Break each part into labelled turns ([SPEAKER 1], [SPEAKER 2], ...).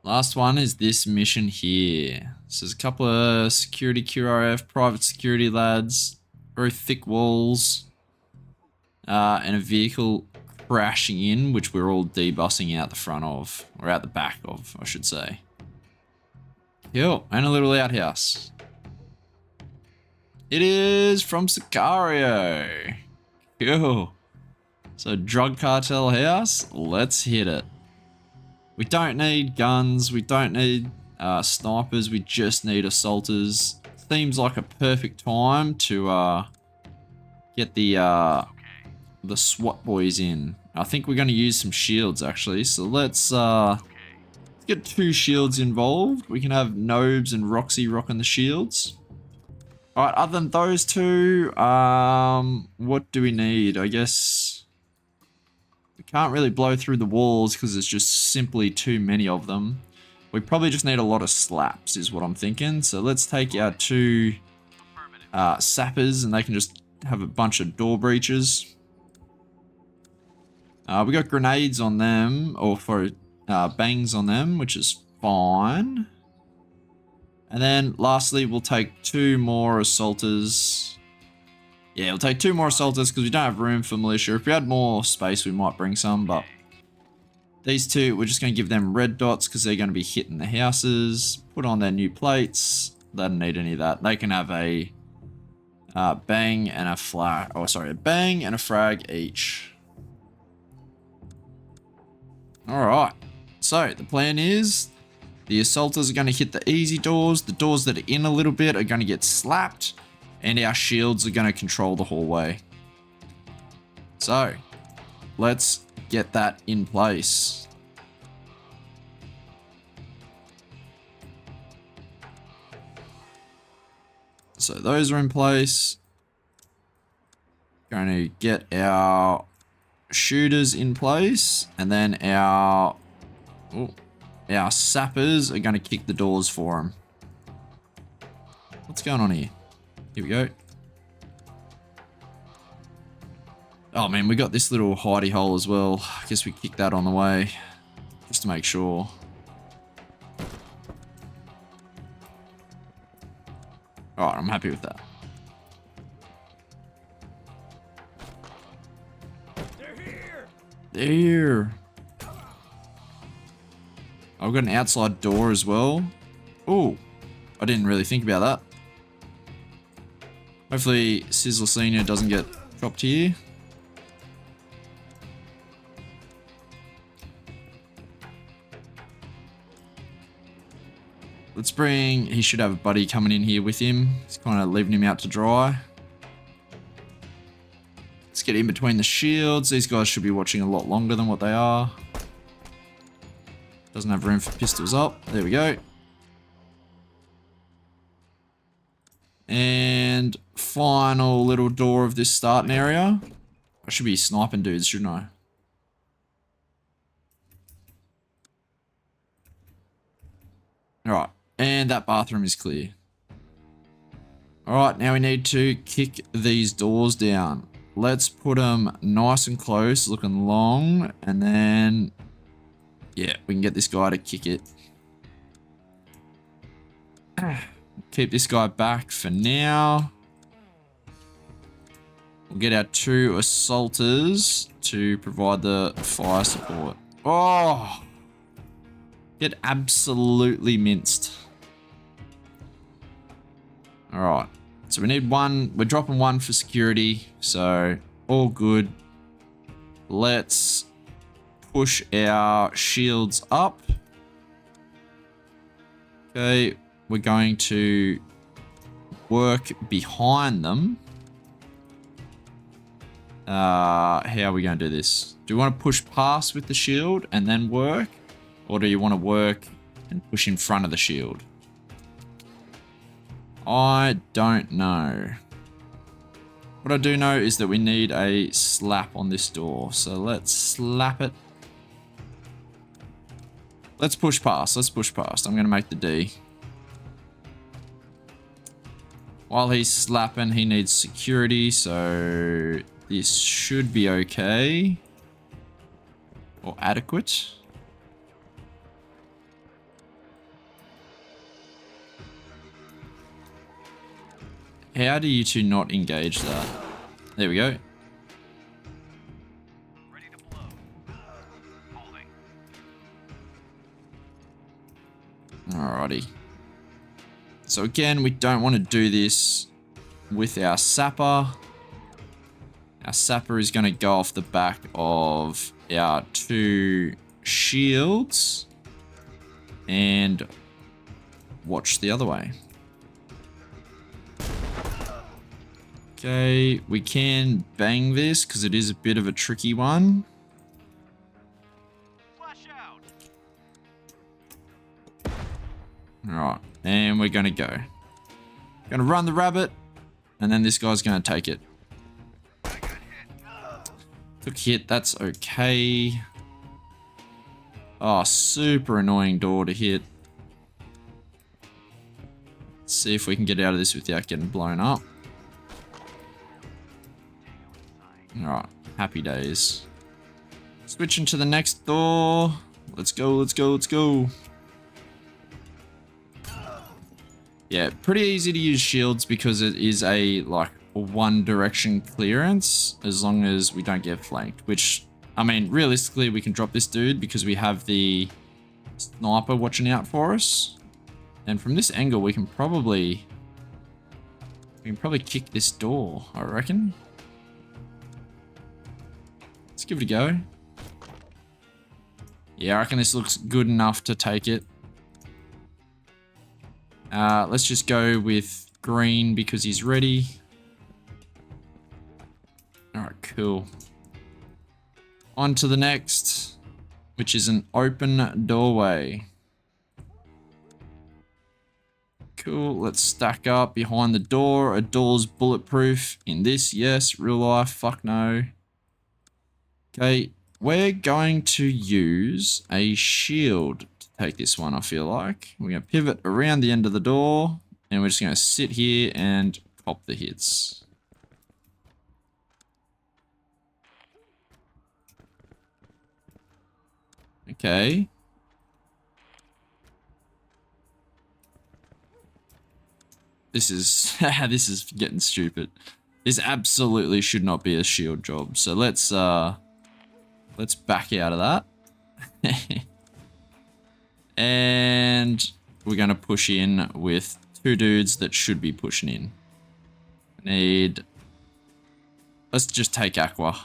[SPEAKER 1] Last one is this mission here. So there's a couple of security QRF, private security lads, very thick walls, and a vehicle crashing in, which we're all debussing out the front of, or out the back of, I should say. Cool, and a little outhouse. It is from Sicario. Cool. So drug cartel house, let's hit it. We don't need guns, we don't need snipers, we just need assaulters. Seems like a perfect time to get the SWAT boys in. I think we're going to use some shields actually, so let's get 2 shields involved. We can have Nobes and Roxy rocking the shields. Alright, other than those 2, what do we need? I guess we can't really blow through the walls because there's just simply too many of them. We probably just need a lot of slaps is what I'm thinking. So let's take our 2 sappers and they can just have a bunch of door breaches. We got grenades on them, or for bangs on them, which is fine. And then lastly, we'll take 2 more assaulters. Yeah, we'll take 2 more assaulters because we don't have room for militia. If we had more space, we might bring some, but these 2, we're just going to give them red dots because they're going to be hitting the houses. Put on their new plates. They don't need any of that. They can have a bang and a flag. Oh, sorry, a bang and a frag each. Alright, so the plan is the assaulters are going to hit the easy doors. The doors that are in a little bit are going to get slapped. And our shields are going to control the hallway. So, let's get that in place. So those are in place. Going to get our shooters in place. And then our sappers are going to kick the doors for them. What's going on here? Here we go. Oh man, we got this little hidey hole as well. I guess we kick that on the way, just to make sure. Alright, I'm happy with that. They're here! They're here! I've got an outside door as well. Oh, I didn't really think about that. Hopefully Sizzler Senior doesn't get dropped here. Let's bring... He should have a buddy coming in here with him. He's kind of leaving him out to dry. Let's get in between the shields. These guys should be watching a lot longer than what they are. Doesn't have room for pistols up. There we go. And final little door of this starting area. I should be sniping dudes, shouldn't I? Alright, and that bathroom is clear. Alright, now we need to kick these doors down. Let's put them nice and close, looking long, and then... yeah, we can get this guy to kick it. Keep this guy back for now. We'll get our 2 assaulters to provide the fire support. Oh! Get absolutely minced. Alright. So we need 1. We're dropping 1 for security. So, all good. Let's push our shields up. Okay. We're going to work behind them. How are we going to do this? Do you want to push past with the shield and then work? Or do you want to work and push in front of the shield? I don't know. What I do know is that we need a slap on this door. So let's slap it. Let's push past. Let's push past. I'm going to make the D. While he's slapping, he needs security. So this should be okay. Or adequate. How do you two not engage that? There we go.
[SPEAKER 2] Ready to blow. Holding.
[SPEAKER 1] Alrighty. So again, we don't want to do this with our sapper. Our sapper is going to go off the back of our 2 shields and watch the other way. Okay, we can bang this because it is a bit of a tricky one.
[SPEAKER 2] Flash out.
[SPEAKER 1] Alright, and we're going to go. Going to run the rabbit, and then this guy's going to take it.
[SPEAKER 2] I got hit.
[SPEAKER 1] Took hit, that's okay. Oh, super annoying door to hit. Let's see if we can get out of this without getting blown up. Alright, happy days. Switching to the next door. Let's go, let's go, let's go. Yeah, pretty easy to use shields because it is a, like, one direction clearance as long as we don't get flanked. Which, I mean, realistically, we can drop this dude because we have the sniper watching out for us. And from this angle, we can probably kick this door, I reckon. Let's give it a go. Yeah, I reckon this looks good enough to take it. Let's just go with green because he's ready. Alright, cool. On to the next, which is an open doorway. Cool, let's stack up behind the door. A door's bulletproof. In this, yes. Real life, fuck no. Okay, we're going to use a shield to take this one, I feel like. We're going to pivot around the end of the door, and we're just going to sit here and cop the hits. Okay. This is this is getting stupid. This absolutely should not be a shield job. So let's back out of that. And we're going to push in with 2 dudes that should be pushing in. Let's just take Aqua.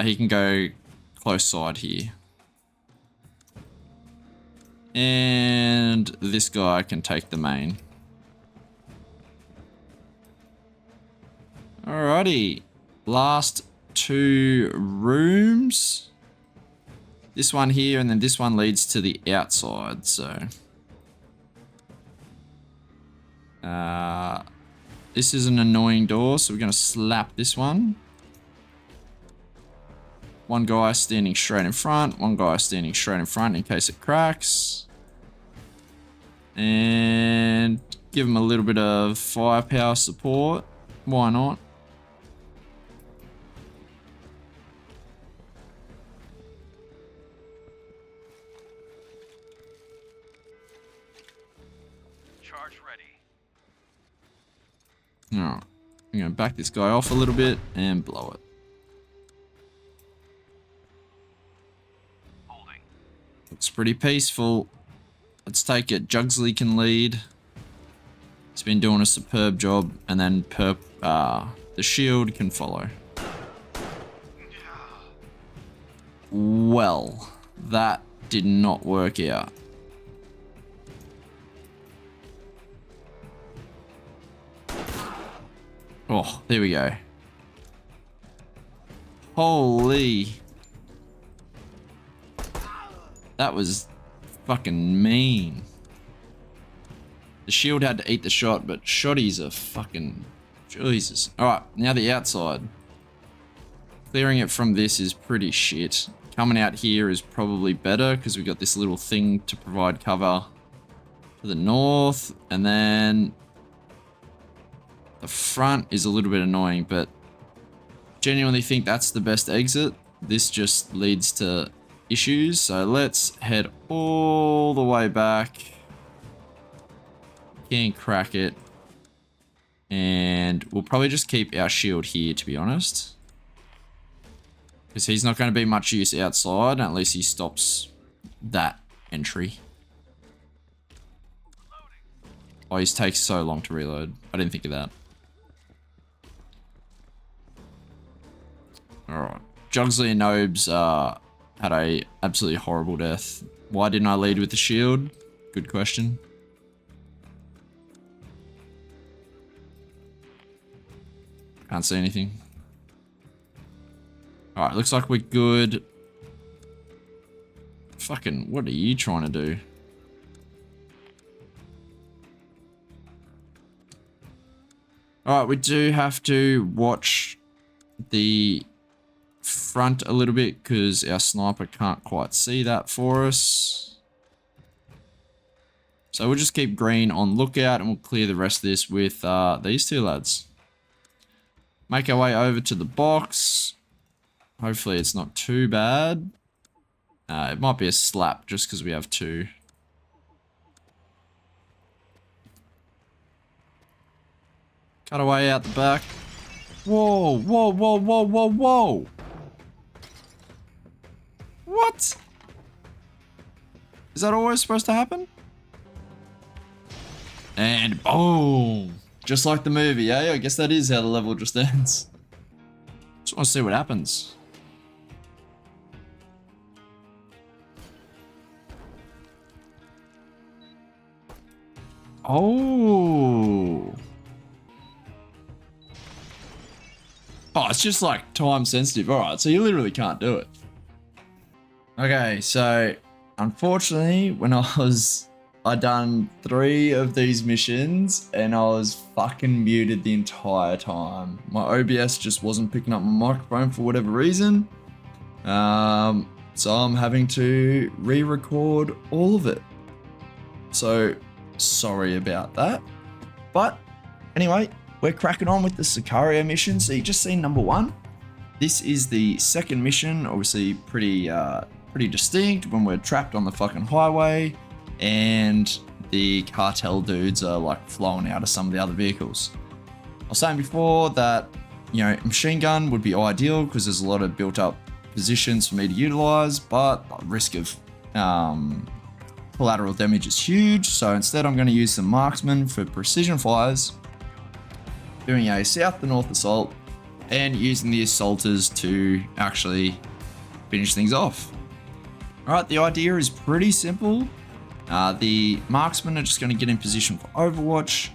[SPEAKER 1] He can go close side here. And this guy can take the main. Alrighty. Last 2 rooms. This one here, and then this one leads to the outside, so. This is an annoying door, so we're going to slap this one. One guy standing straight in front, one guy standing straight in front in case it cracks. And give him a little bit of firepower support. Why not?
[SPEAKER 2] Charge ready.
[SPEAKER 1] Alright, I'm going to back this guy off a little bit and blow it.
[SPEAKER 2] Holding.
[SPEAKER 1] Looks pretty peaceful. Let's take it. Jugsley can lead. He's been doing a superb job. And then the shield can follow. Well, that did not work out. Oh, there we go. Holy. That was fucking mean. The shield had to eat the shot, but shotties are fucking... Jesus. Alright, now the outside. Clearing it from this is pretty shit. Coming out here is probably better, because we've got this little thing to provide cover to the north. And then... the front is a little bit annoying, but... genuinely think that's the best exit. This just leads to issues, so let's head all the way back. Can't crack it. And we'll probably just keep our shield here, to be honest. Because he's not going to be much use outside, at least he stops that entry. Oh, he takes so long to reload. I didn't think of that. Alright. Jogsley and Nobes had a absolutely horrible death. Why didn't I lead with the shield? Good question. Can't see anything. Alright, looks like we're good. Fucking, what are you trying to do? Alright, we do have to watch the front a little bit because our sniper can't quite see that for us. So we'll just keep green on lookout and we'll clear the rest of this with these two lads. Make our way over to the box. Hopefully it's not too bad. It might be a slap just because we have two. Cut away out the back. Whoa, whoa, whoa, whoa, whoa, whoa. What? Is that always supposed to happen? And boom. Just like the movie, eh? I guess that is how the level just ends. Just want to see what happens. Oh. Oh, it's just like time sensitive. Alright, so you literally can't do it. Okay, so unfortunately, when I done 3 of these missions and I was fucking muted the entire time. My OBS just wasn't picking up my microphone for whatever reason. So I'm having to re-record all of it. So sorry about that. But anyway, we're cracking on with the Sicario mission. So you just seen number 1. This is the second mission, obviously pretty distinct when we're trapped on the fucking highway and the cartel dudes are like flowing out of some of the other vehicles. I was saying before that, you know, machine gun would be ideal because there's a lot of built up positions for me to utilize, but the risk of collateral damage is huge. So instead I'm going to use some marksman for precision fires, doing a south to north assault and using the assaulters to actually finish things off. Alright, the idea is pretty simple. The marksmen are just going to get in position for Overwatch,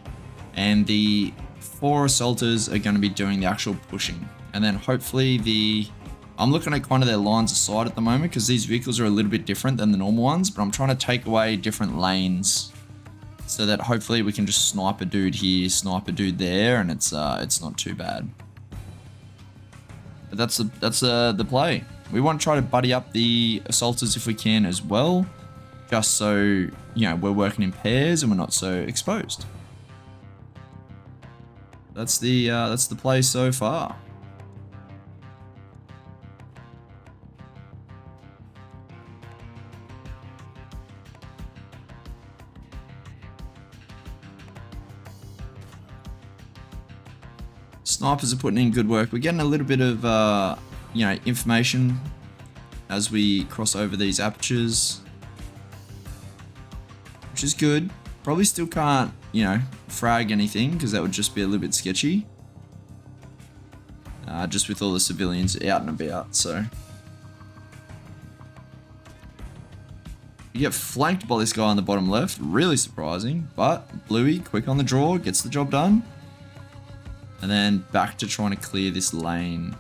[SPEAKER 1] and the 4 assaulters are going to be doing the actual pushing. And then hopefully I'm looking at kind of their lines of sight at the moment because these vehicles are a little bit different than the normal ones, but I'm trying to take away different lanes so that hopefully we can just snipe a dude here, snipe a dude there, and it's not too bad. But that's the play. We want to try to buddy up the assaulters if we can as well, just so, you know, we're working in pairs and we're not so exposed. That's the play so far. Snipers are putting in good work. We're getting a little bit of, you know, information as we cross over these apertures, which is good. Probably still can't, you know, frag anything because that would just be a little bit sketchy. Just with all the civilians out and about, so. You get flanked by this guy on the bottom left, really surprising, but Bluey, quick on the draw, gets the job done. And then back to trying to clear this lane.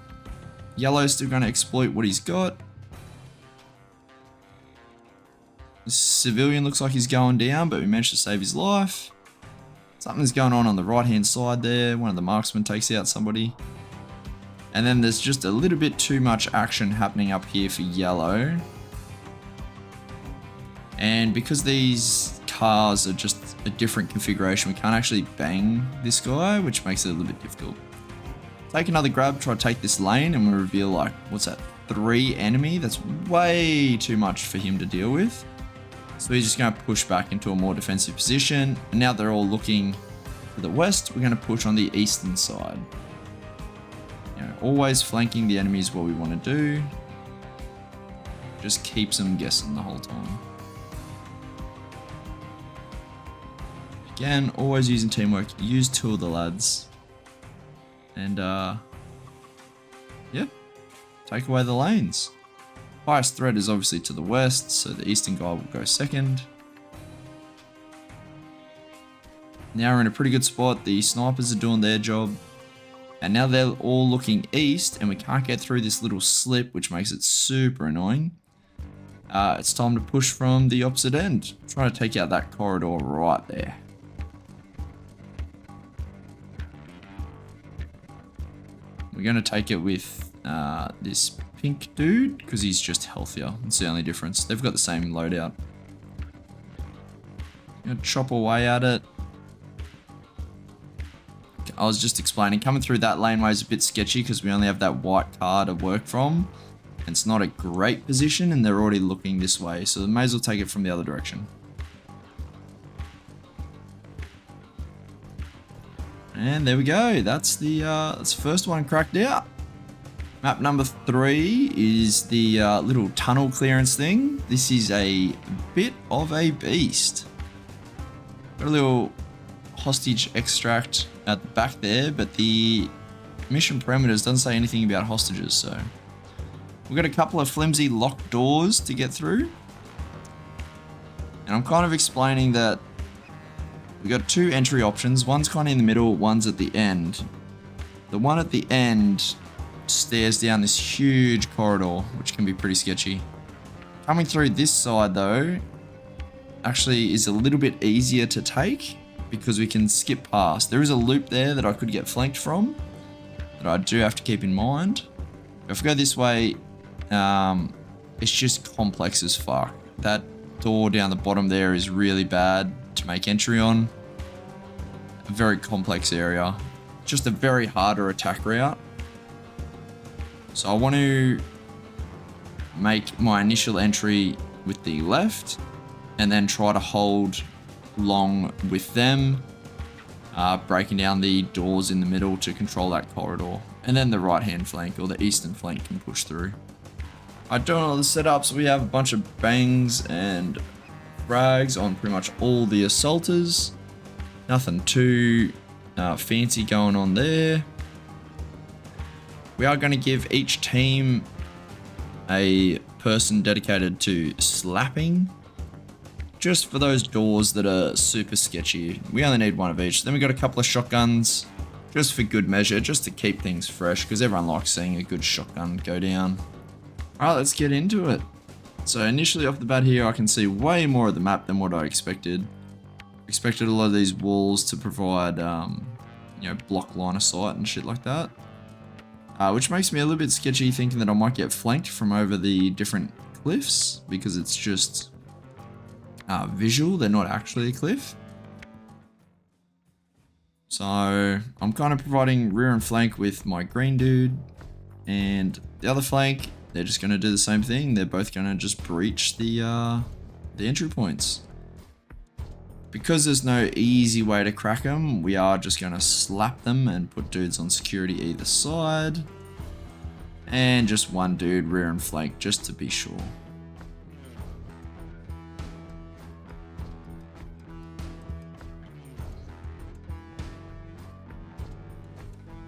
[SPEAKER 1] Yellow's still going to exploit what he's got. The civilian looks like he's going down, but we managed to save his life. Something's going on the right-hand side there. One of the marksmen takes out somebody. And then there's just a little bit too much action happening up here for Yellow. And because these cars are just a different configuration, we can't actually bang this guy, which makes it a little bit difficult. Take another grab, try to take this lane, and we reveal like, what's that, 3 enemy? That's way too much for him to deal with. So he's just going to push back into a more defensive position. And now they're all looking to the west, we're going to push on the eastern side. You know, always flanking the enemy is what we want to do. Just keeps them guessing the whole time. Again, always using teamwork. Use two of the lads. And, yeah. Take away the lanes. Highest threat is obviously to the west, so the eastern guy will go second. Now we're in a pretty good spot. The snipers are doing their job. And now they're all looking east, and we can't get through this little slip, which makes it super annoying. It's time to push from the opposite end. Trying to take out that corridor right there. We're going to take it with this pink dude, because he's just healthier. That's the only difference. They've got the same loadout. Gonna chop away at it. I was just explaining, coming through that laneway is a bit sketchy because we only have that white car to work from. And it's not a great position, and they're already looking this way, so they may as well take it from the other direction. And there we go. That's the first one cracked out. Map number 3 is the little tunnel clearance thing. This is a bit of a beast. Got a little hostage extract at the back there, but the mission parameters doesn't say anything about hostages, so we've got a couple of flimsy locked doors to get through. And I'm kind of explaining that we've got 2 entry options. One's kind of in the middle, one's at the end. The one at the end stares down this huge corridor, which can be pretty sketchy. Coming through this side though, actually is a little bit easier to take because we can skip past. There is a loop there that I could get flanked from that I do have to keep in mind. If we go this way, it's just complex as fuck. That door down the bottom there is really bad to make entry on. A very complex area. Just a very harder attack route. So I want to make my initial entry with the left and then try to hold long with them, breaking down the doors in the middle to control that corridor. And then the right hand flank or the eastern flank can push through. I don't know the setups. We have a bunch of bangs and frags on pretty much all the assaulters. Nothing too fancy going on there. We are going to give each team a person dedicated to slapping, just for those doors that are super sketchy. We only need one of each. Then we got a couple of shotguns, just for good measure, just to keep things fresh, because everyone likes seeing a good shotgun go down. Alright, let's get into it. So initially off the bat here, I can see way more of the map than what I expected. Expected a lot of these walls to provide, you know, block line of sight and shit like that. Which makes me a little bit sketchy, thinking that I might get flanked from over the different cliffs, because it's just visual, they're not actually a cliff. So I'm kind of providing rear and flank with my green dude, and the other flank, they're just going to do the same thing. They're both going to just breach the entry points. Because there's no easy way to crack them, we are just going to slap them and put dudes on security either side. And just one dude rear and flank, just to be sure.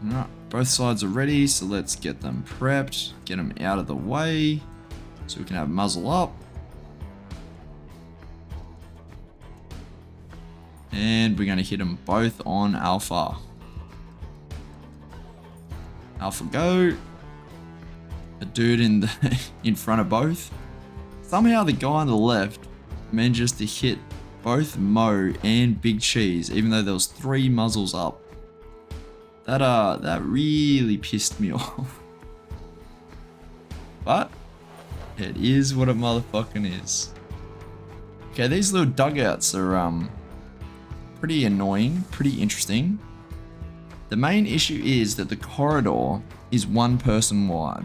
[SPEAKER 1] Alright, both sides are ready, so let's get them prepped, get them out of the way, so we can have muzzle up. And we're going to hit them both on Alpha. Alpha go. A dude in front of both. Somehow the guy on the left manages to hit both Mo and Big Cheese, even though there was 3 muzzles up. That really pissed me off. But it is what a motherfucking is. Okay, these little dugouts are pretty annoying, pretty interesting. The main issue is that the corridor is 1 person wide,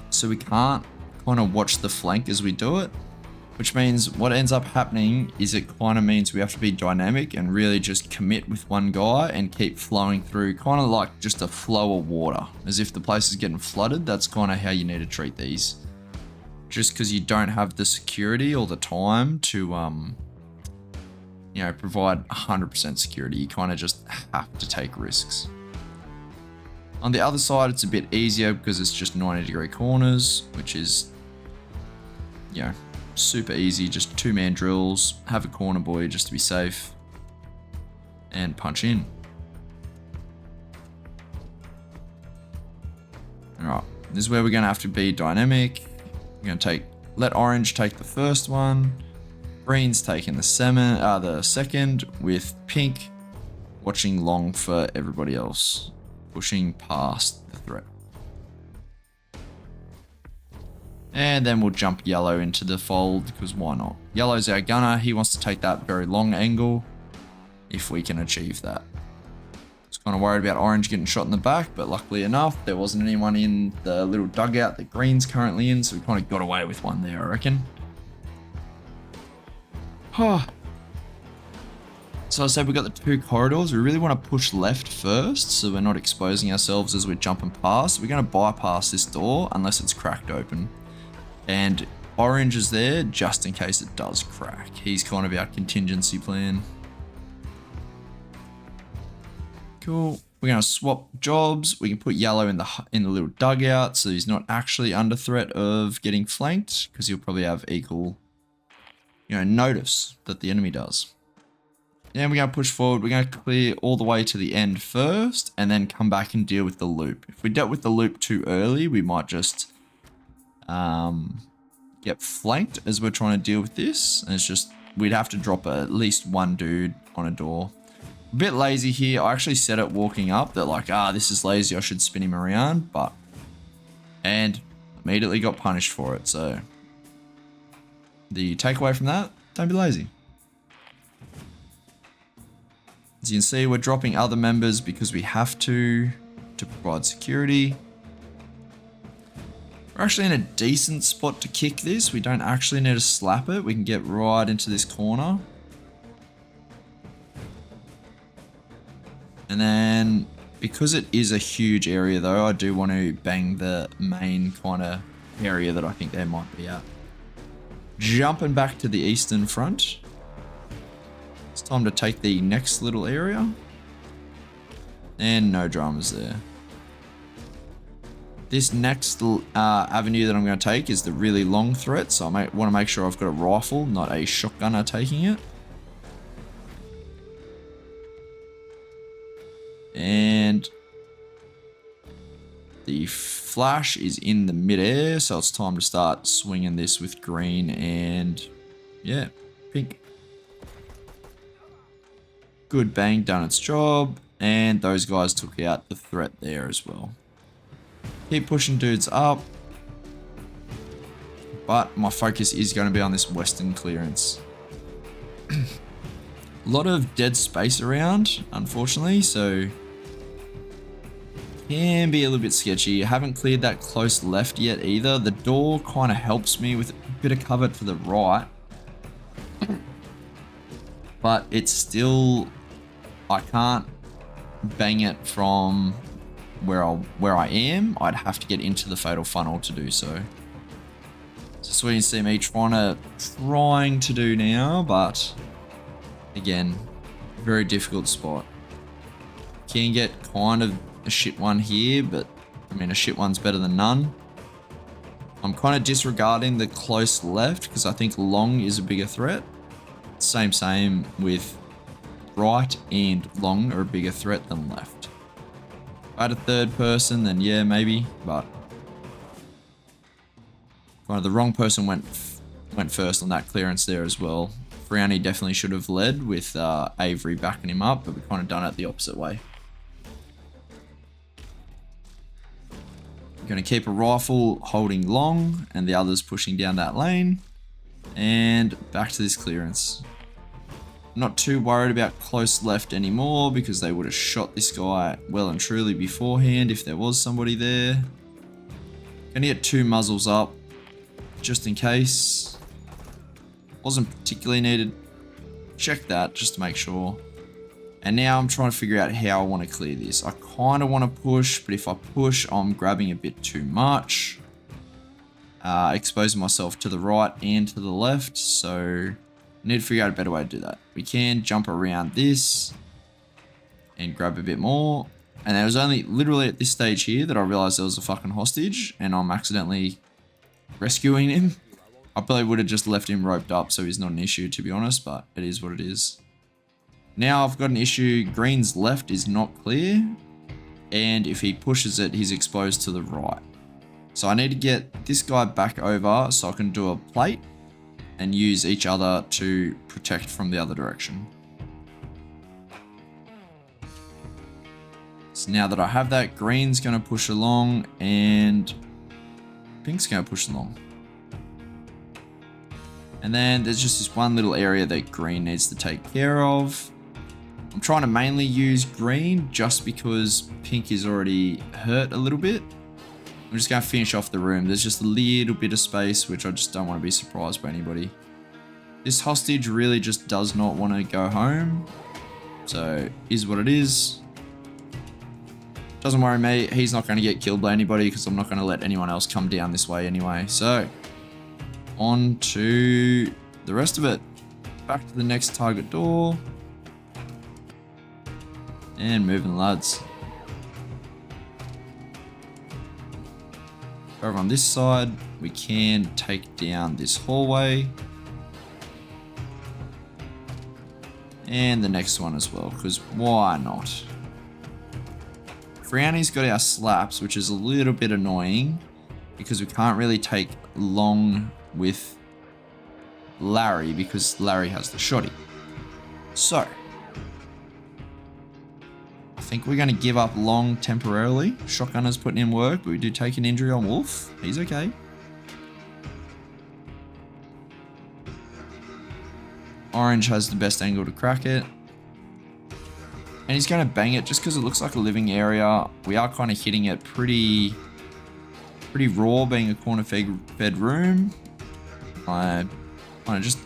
[SPEAKER 1] so we can't kind of watch the flank as we do it. Which means what ends up happening is it kind of means we have to be dynamic and really just commit with one guy and keep flowing through, kind of like just a flow of water. As if the place is getting flooded, that's kind of how you need to treat these. Just because you don't have the security or the time to, you know, provide 100% security, you kind of just have to take risks. On the other side, it's a bit easier because it's just 90-degree corners, which is, you know, super easy. Just 2-man drills, have a corner boy just to be safe, and punch in. Alright, this is where we're going to have to be dynamic. We're going to let orange take the first one, green's taking the second, with pink watching long for everybody else, pushing past the threat. And then we'll jump yellow into the fold, because why not? Yellow's our gunner, he wants to take that very long angle, if we can achieve that. I was kind of worried about orange getting shot in the back, but luckily enough, there wasn't anyone in the little dugout that green's currently in, so we kind of got away with one there, I reckon. So I said we got the 2 corridors. We really want to push left first, so we're not exposing ourselves as we're jumping past. We're going to bypass this door unless it's cracked open. And orange is there just in case it does crack. He's kind of our contingency plan. Cool. We're going to swap jobs. We can put yellow in the little dugout, so he's not actually under threat of getting flanked, because he'll probably have equal, you know, notice that the enemy does. And we're going to push forward. We're going to clear all the way to the end first, and then come back and deal with the loop. If we dealt with the loop too early, we might just get flanked as we're trying to deal with this. And it's just, we'd have to drop at least one dude on a door. A bit lazy here. I actually said it walking up that like, this is lazy, I should spin him around, and immediately got punished for it. So the takeaway from that, don't be lazy. As you can see, we're dropping other members because we have to provide security. We're actually in a decent spot to kick this. We don't actually need to slap it. We can get right into this corner. And then, because it is a huge area though, I do want to bang the main kind of area that I think they might be at. Jumping back to the eastern front. It's time to take the next little area. And no dramas there. This next avenue that I'm going to take is the really long threat, so I want to make sure I've got a rifle, not a shotgunner taking it. And the flash is in the midair, so it's time to start swinging this with green and, yeah, pink. Good bang, done its job, and those guys took out the threat there as well. Keep pushing dudes up, but my focus is going to be on this western clearance. A lot of dead space around, unfortunately, so can be a little bit sketchy. I haven't cleared that close left yet either. The door kind of helps me with a bit of cover to the right, but it's still, I can't bang it from where I am. I'd have to get into the fatal funnel to do so. So you can see me trying to do now, but again, very difficult spot. Can get kind of a shit one here, but I mean a shit one's better than none. I'm kind of disregarding the close left because I think long is a bigger threat. Same with right and long are a bigger threat than left. If I had a third person, then yeah, maybe, but kind of the wrong person went first on that clearance there as well. Friani definitely should have led with Avery backing him up, but we kind of done it the opposite way. We're going to keep a rifle holding long and the others pushing down that lane, and back to this clearance. Not too worried about close left anymore because they would have shot this guy well and truly beforehand if there was somebody there. Gonna get 2 muzzles up just in case. Wasn't particularly needed. Check that just to make sure. And now I'm trying to figure out how I want to clear this. I kind of want to push, but if I push, I'm grabbing a bit too much. Exposing myself to the right and to the left. So I need to figure out a better way to do that. We can jump around this and grab a bit more. And it was only literally at this stage here that I realized there was a fucking hostage and I'm accidentally rescuing him. I probably would have just left him roped up so he's not an issue, to be honest, but it is what it is. Now I've got an issue. Green's left is not clear. And if he pushes it, he's exposed to the right. So I need to get this guy back over so I can do a plate and use each other to protect from the other direction. So now that I have that, green's going to push along and pink's going to push along. And then there's just this one little area that green needs to take care of. I'm trying to mainly use green just because pink is already hurt a little bit. I'm just going to finish off the room. There's just a little bit of space, which I just don't want to be surprised by anybody. This hostage really just does not want to go home. So, is what it is. Doesn't worry me. He's not going to get killed by anybody because I'm not going to let anyone else come down this way anyway. So, on to the rest of it. Back to the next target door. And moving, lads. Over on this side, we can take down this hallway. And the next one as well, because why not? Frowny's got our slaps, which is a little bit annoying because we can't really take long with Larry because Larry has the shotty. So, I think we're going to give up long temporarily. Shotgunner's putting in work, but we do take an injury on Wolf. He's okay. Orange has the best angle to crack it. And he's going to bang it just because it looks like a living area. We are kind of hitting it pretty raw, being a corner fed room. I kind of just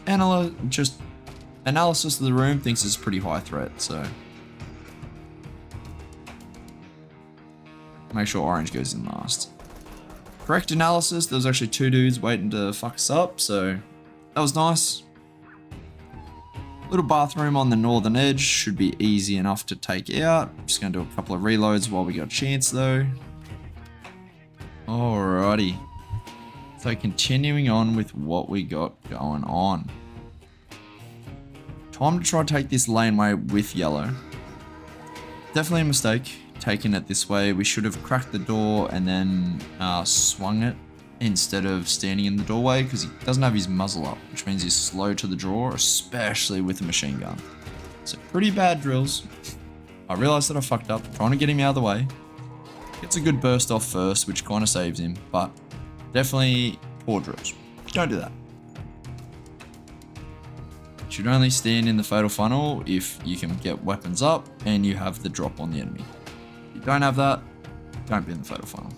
[SPEAKER 1] analysis of the room thinks it's a pretty high threat, so make sure orange goes in last. Correct analysis, there was actually two dudes waiting to fuck us up, so that was nice. Little bathroom on the northern edge should be easy enough to take out. Just going to do a couple of reloads while we got a chance though. Alrighty. So continuing on with what we got going on. Time to try to take this laneway with yellow. Definitely a mistake taking it this way. We should have cracked the door and then swung it instead of standing in the doorway because he doesn't have his muzzle up, which means he's slow to the draw, especially with a machine gun. So pretty bad drills. I realized that I fucked up, trying to get him out of the way. Gets a good burst off first, which kind of saves him, but definitely poor drills. Don't do that. Should only stand in the fatal funnel if you can get weapons up and you have the drop on the enemy. If you don't have that, don't be in the fatal funnel.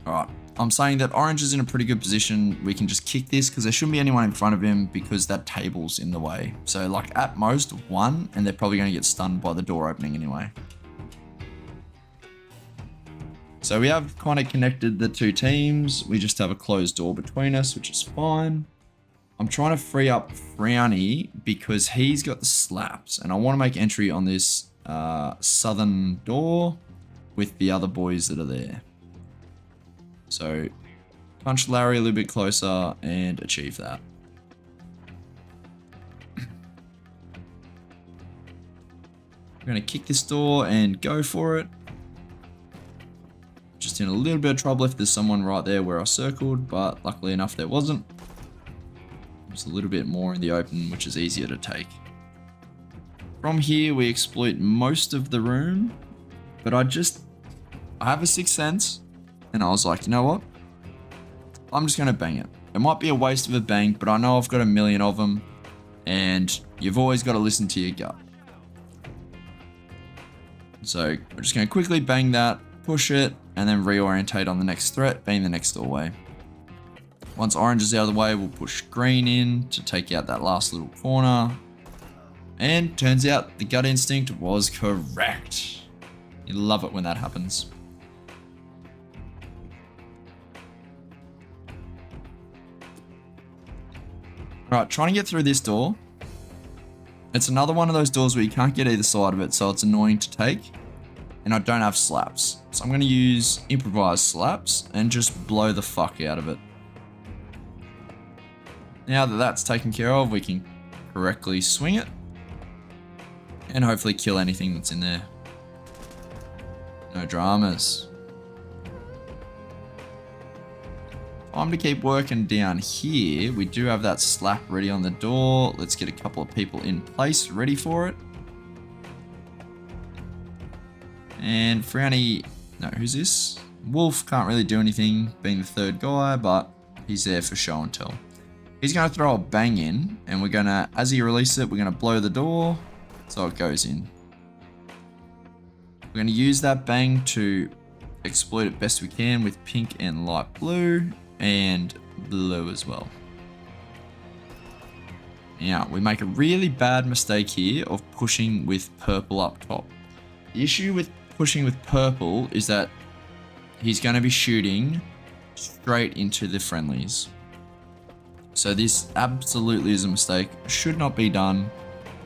[SPEAKER 1] Alright, I'm saying that orange is in a pretty good position. We can just kick this because there shouldn't be anyone in front of him because that table's in the way. So like at most one, and they're probably going to get stunned by the door opening anyway. So we have kind of connected the two teams. We just have a closed door between us, which is fine. I'm trying to free up Frowny because he's got the slaps and I want to make entry on this southern door with the other boys that are there. So punch Larry a little bit closer and achieve that. We're going to kick this door and go for it. Just in a little bit of trouble if there's someone right there where I circled, but luckily enough there wasn't. Just a little bit more in the open, which is easier to take. From here we exploit most of the room, but I have a sixth sense. And I was like, you know what? I'm just going to bang it. It might be a waste of a bang, but I know I've got a million of them. And you've always got to listen to your gut. So we're just going to quickly bang that, push it, and then reorientate on the next threat, being the next doorway. Once orange is out of the way, we'll push green in to take out that last little corner. And turns out the gut instinct was correct. You love it when that happens. Alright, trying to get through this door. It's another one of those doors where you can't get either side of it, so it's annoying to take. And I don't have slaps. So I'm going to use improvised slaps and just blow the fuck out of it. Now that that's taken care of, we can correctly swing it. And hopefully kill anything that's in there. No dramas. Time to keep working down here. We do have that slap ready on the door. Let's get a couple of people in place ready for it. And Frowny, no, who's this? Wolf can't really do anything being the third guy, but he's there for show and tell. He's going to throw a bang in, and we're going to, as he releases it, we're going to blow the door so it goes in. We're going to use that bang to exploit it best we can with pink and light blue and blue as well. Now, we make a really bad mistake here of pushing with purple up top. The issue with pushing with purple is that he's going to be shooting straight into the friendlies. So this absolutely is a mistake. Should not be done.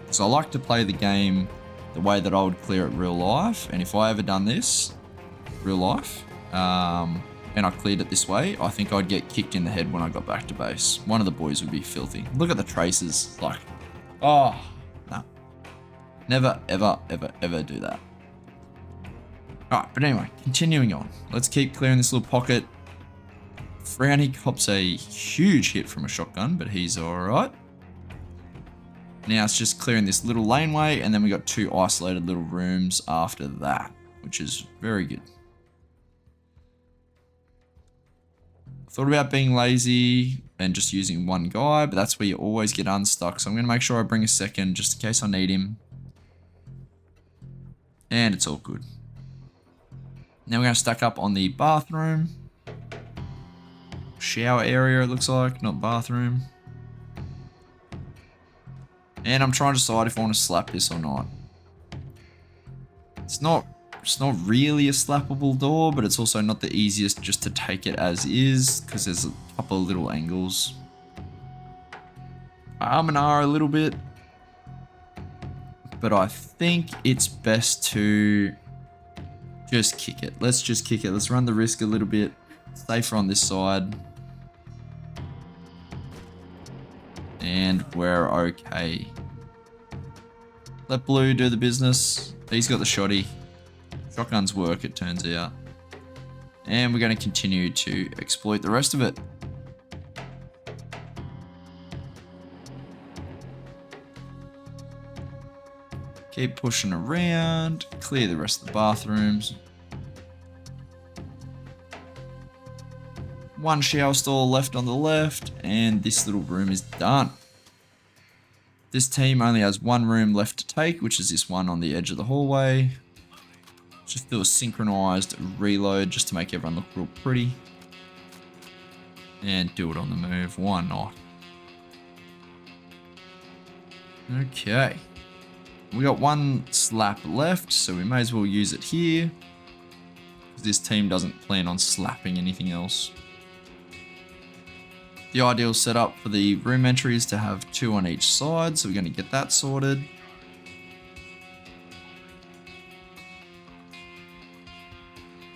[SPEAKER 1] Because I like to play the game the way that I would clear it real life. And if I ever done this real life, and I cleared it this way, I think I'd get kicked in the head when I got back to base. One of the boys would be filthy. Look at the traces. Like, oh, no. Never, ever, ever, ever do that. Alright, but anyway, continuing on. Let's keep clearing this little pocket. Frowny cops a huge hit from a shotgun, but he's alright. Now it's just clearing this little laneway, and then we got 2 isolated little rooms after that, which is very good. Thought about being lazy and just using one guy, but that's where you always get unstuck. So I'm going to make sure I bring a second just in case I need him. And it's all good. Now we're going to stack up on the bathroom. Shower area, it looks like, not bathroom. And I'm trying to decide if I want to slap this or not. It's not really a slappable door, but it's also not the easiest just to take it as is, because there's a couple of little angles. I'm and R a little bit, but I think it's best to just kick it. Let's just kick it. Let's run the risk a little bit. Safer on this side. And we're okay. Let blue do the business. He's got the shotty. Shotguns work, it turns out. And we're going to continue to exploit the rest of it. Keep pushing around. Clear the rest of the bathrooms. 1 shower stall left on the left, and this little room is done. This team only has 1 room left to take, which is this one on the edge of the hallway. Just do a synchronized reload just to make everyone look real pretty. And do it on the move, why not? Okay. We got 1 slap left, so we may as well use it here. This team doesn't plan on slapping anything else. The ideal setup for the room entry is to have 2 on each side, so we're going to get that sorted.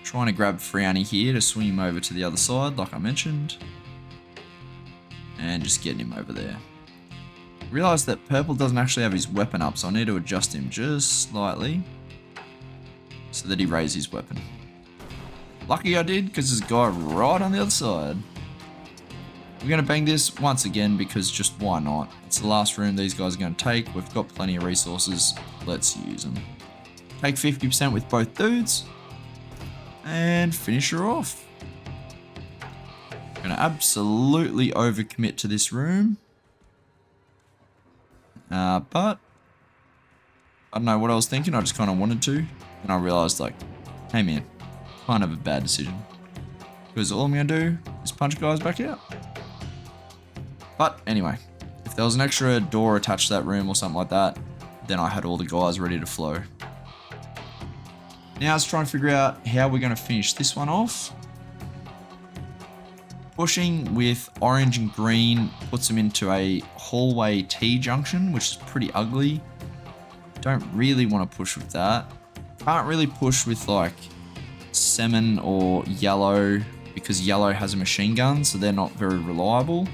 [SPEAKER 1] Trying to grab Frowny here to swing him over to the other side, like I mentioned. And just getting him over there. Realised that purple doesn't actually have his weapon up, so I need to adjust him just slightly so that he raises his weapon. Lucky I did, because there's a guy right on the other side. We're going to bang this once again because just why not? It's the last room these guys are going to take. We've got plenty of resources. Let's use them. Take 50% with both dudes. And finish her off. Going to absolutely overcommit to this room. But I don't know what I was thinking. I just kind of wanted to. And I realized, like, hey man, kind of a bad decision. Because all I'm going to do is punch guys back out. But anyway, if there was an extra door attached to that room or something like that, then I had all the guys ready to flow. Now let's try and figure out how we're going to finish this one off. Pushing with orange and green puts them into a hallway T-junction, which is pretty ugly. Don't really want to push with that. Can't really push with like salmon or yellow because yellow has a machine gun, so they're not very reliable,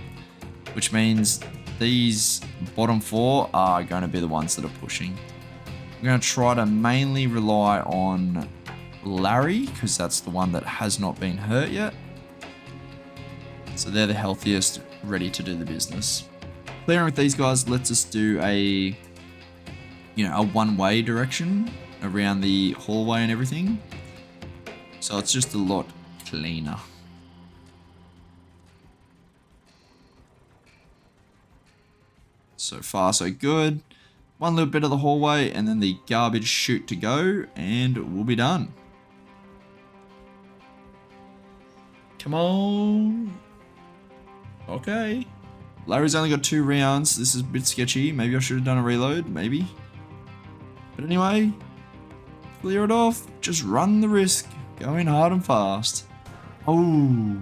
[SPEAKER 1] which means these bottom 4 are going to be the ones that are pushing. I'm going to try to mainly rely on Larry because that's the one that has not been hurt yet. So they're the healthiest, ready to do the business. Clearing with these guys lets us do a one-way direction around the hallway and everything. So it's just a lot cleaner. So far, so good. One little bit of the hallway and then the garbage chute to go, and we'll be done. Come on. Okay. Larry's only got 2 rounds. This is a bit sketchy. Maybe I should have done a reload. Maybe. But anyway, clear it off. Just run the risk. Going hard and fast. Oh.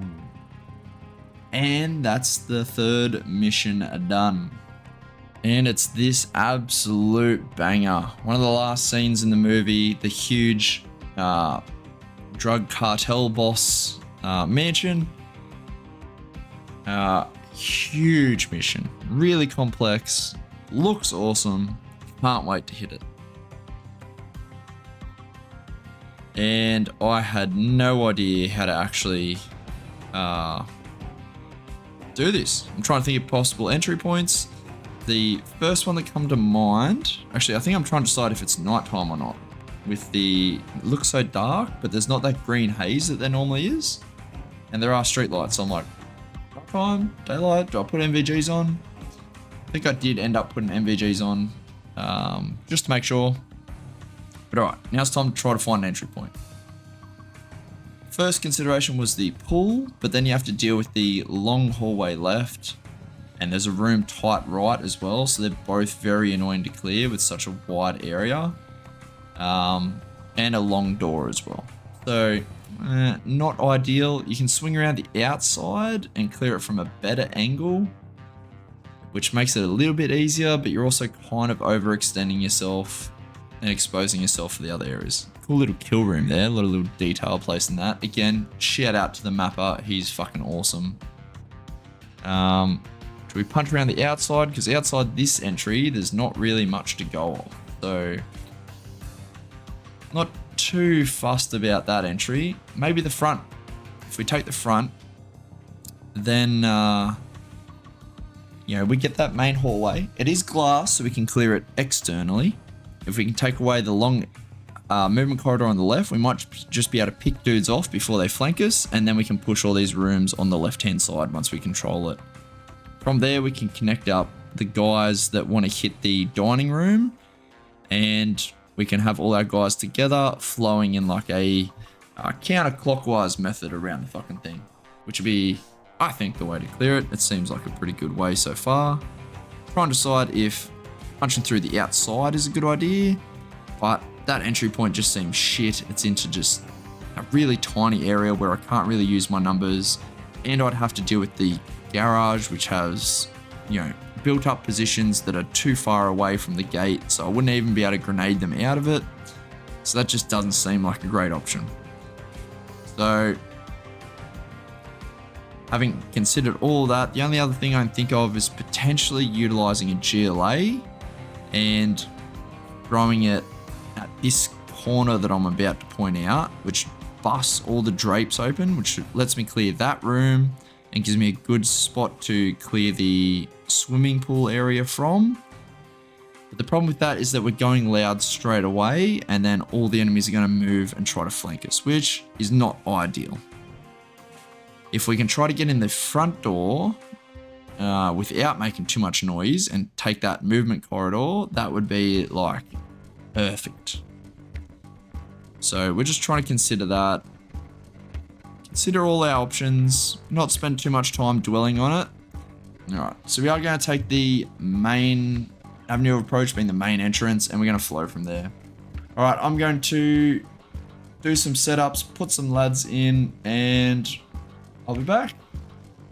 [SPEAKER 1] And that's the 3rd mission done. And it's this absolute banger. One of the last scenes in the movie, the huge drug cartel boss mansion. Huge mission. Really complex. Looks awesome. Can't wait to hit it. And I had no idea how to actually do this. I'm trying to think of possible entry points. The first one that come to mind, actually I think I'm trying to decide if it's nighttime or not. With it looks so dark, but there's not that green haze that there normally is. And there are street lights, so I'm like, nighttime, daylight, do I put NVGs on? I think I did end up putting NVGs on, just to make sure. But alright, now it's time to try to find an entry point. First consideration was the pool, but then you have to deal with the long hallway left. And there's a room tight right as well, so they're both very annoying to clear with such a wide area. And a long door as well. So, not ideal. You can swing around the outside and clear it from a better angle, which makes it a little bit easier, but you're also kind of overextending yourself and exposing yourself for the other areas. Cool little kill room there, a lot of little detail placed in that. Again, shout out to the mapper, he's fucking awesome. Should we punch around the outside? Because outside this entry, there's not really much to go on. So, not too fussed about that entry. Maybe the front. If we take the front, then, we get that main hallway. It is glass, so we can clear it externally. If we can take away the long movement corridor on the left, we might just be able to pick dudes off before they flank us, and then we can push all these rooms on the left-hand side once we control it. From there, we can connect up the guys that want to hit the dining room, and we can have all our guys together flowing in like a counterclockwise method around the fucking thing, which would be, I think, the way to clear it. It seems like a pretty good way so far. Trying to decide if punching through the outside is a good idea, but that entry point just seems shit. It's into just a really tiny area where I can't really use my numbers, and I'd have to deal with the garage, which has, built up positions that are too far away from the gate, so I wouldn't even be able to grenade them out of it. So that just doesn't seem like a great option. So, having considered all that, the only other thing I can think of is potentially utilizing a GLA and throwing it at this corner that I'm about to point out, which busts all the drapes open, which lets me clear that room and gives me a good spot to clear the swimming pool area from. But the problem with that is that we're going loud straight away, and then all the enemies are going to move and try to flank us, which is not ideal. If we can try to get in the front door without making too much noise and take that movement corridor, that would be like perfect. So we're just trying to consider that. Consider all our options, not spend too much time dwelling on it. Alright, so we are going to take the main avenue of approach, being the main entrance, and we're going to flow from there. Alright, I'm going to do some setups, put some lads in, and I'll be back.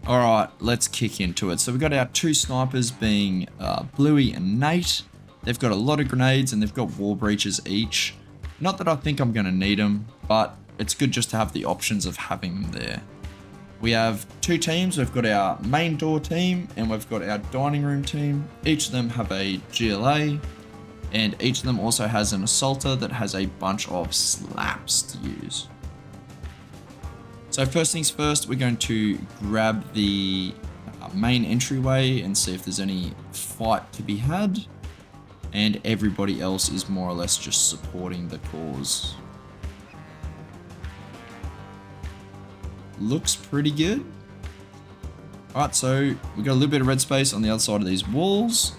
[SPEAKER 1] Alright, let's kick into it. So we've got our two snipers being Bluey and Nate. They've got a lot of grenades and they've got wall breaches each. Not that I think I'm going to need them, but it's good just to have the options of having them there. We have two teams. We've got our main door team and we've got our dining room team. Each of them have a GLA and each of them also has an assaulter that has a bunch of slaps to use. So first things first, we're going to grab the main entryway and see if there's any fight to be had. And everybody else is more or less just supporting the cause. Looks pretty good. Alright, so we've got a little bit of red space on the other side of these walls.